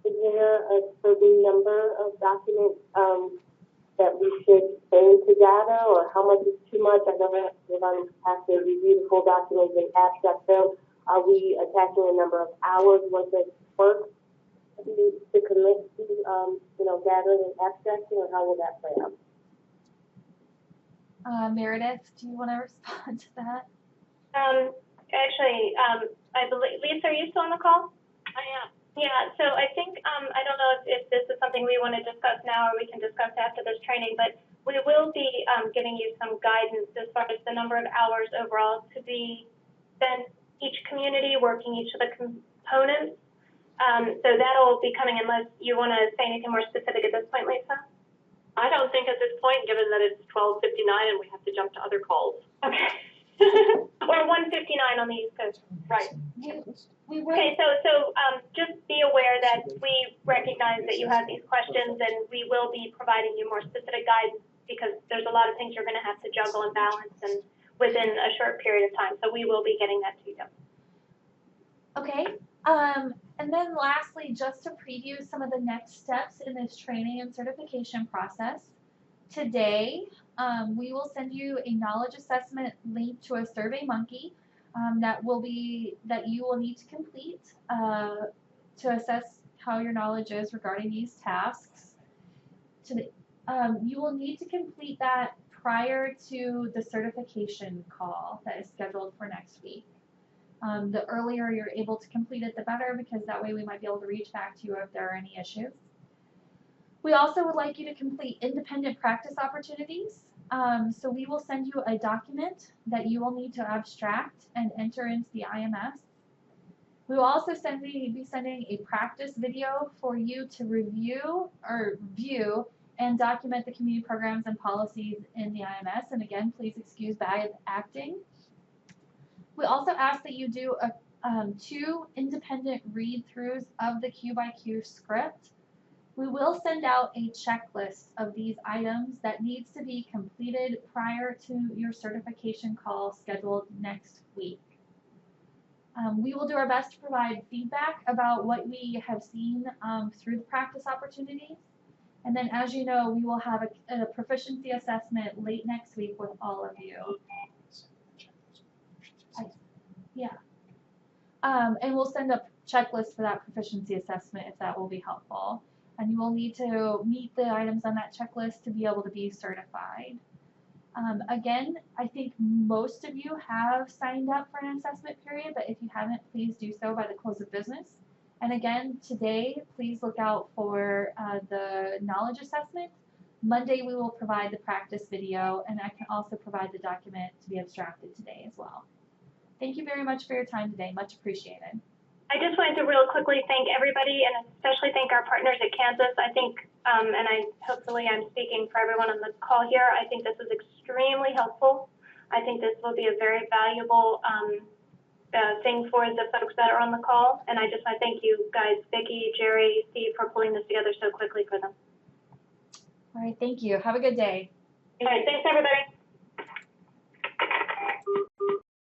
Is there a certain number of documents that we should aim to gather, or how much is too much? I don't know if I have to review the full documents and abstract them. Are we attaching a number of hours worth of work to commit to, gathering and abstracting, or how will that play out? Meredith, do you want to respond to that? Actually, I believe, Lisa, are you still on the call? I am. Yeah, so I think, I don't know if this is something we want to discuss now or we can discuss after this training, but we will be giving you some guidance as far as the number of hours overall to be spent each community working each of the components. So that'll be coming unless you want to say anything more specific at this point, Lisa? I don't think at this point, given that it's 12:59 and we have to jump to other calls. Okay. Or 1:59 on the East Coast. Right. Okay, so just be aware that we recognize that you have these questions and we will be providing you more specific guidance because there's a lot of things you're going to have to juggle and balance and within a short period of time. So we will be getting that to you. Okay. And then lastly, just to preview some of the next steps in this training and certification process. Today, we will send you a knowledge assessment link to a SurveyMonkey that you will need to complete to assess how your knowledge is regarding these tasks. You will need to complete that prior to the certification call that is scheduled for next week. The earlier you're able to complete it, the better, because that way we might be able to reach back to you if there are any issues. We also would like you to complete independent practice opportunities. So we will send you a document that you will need to abstract and enter into the IMS. We will also be sending a practice video for you to review or view and document the community programs and policies in the IMS. And again, please excuse bad acting. We also ask that you do 2 independent read-throughs of the Q by Q script. We will send out a checklist of these items that needs to be completed prior to your certification call scheduled next week. We will do our best to provide feedback about what we have seen through the practice opportunities. And then, as you know, we will have a proficiency assessment late next week with all of you. And we'll send a checklist for that proficiency assessment if that will be helpful. And you will need to meet the items on that checklist to be able to be certified. Again, I think most of you have signed up for an assessment period, but if you haven't, please do so by the close of business. And again, today, please look out for the knowledge assessment. Monday, we will provide the practice video, and I can also provide the document to be abstracted today as well. Thank you very much for your time today. Much appreciated. I just wanted to real quickly thank everybody, and especially thank our partners at Kansas. I think, and hopefully I'm speaking for everyone on the call here, I think this is extremely helpful. I think this will be a very valuable thing for the folks that are on the call. And I just want to thank you guys, Vicki, Jerry, Steve, for pulling this together so quickly for them. All right, thank you. Have a good day. All right, thanks everybody.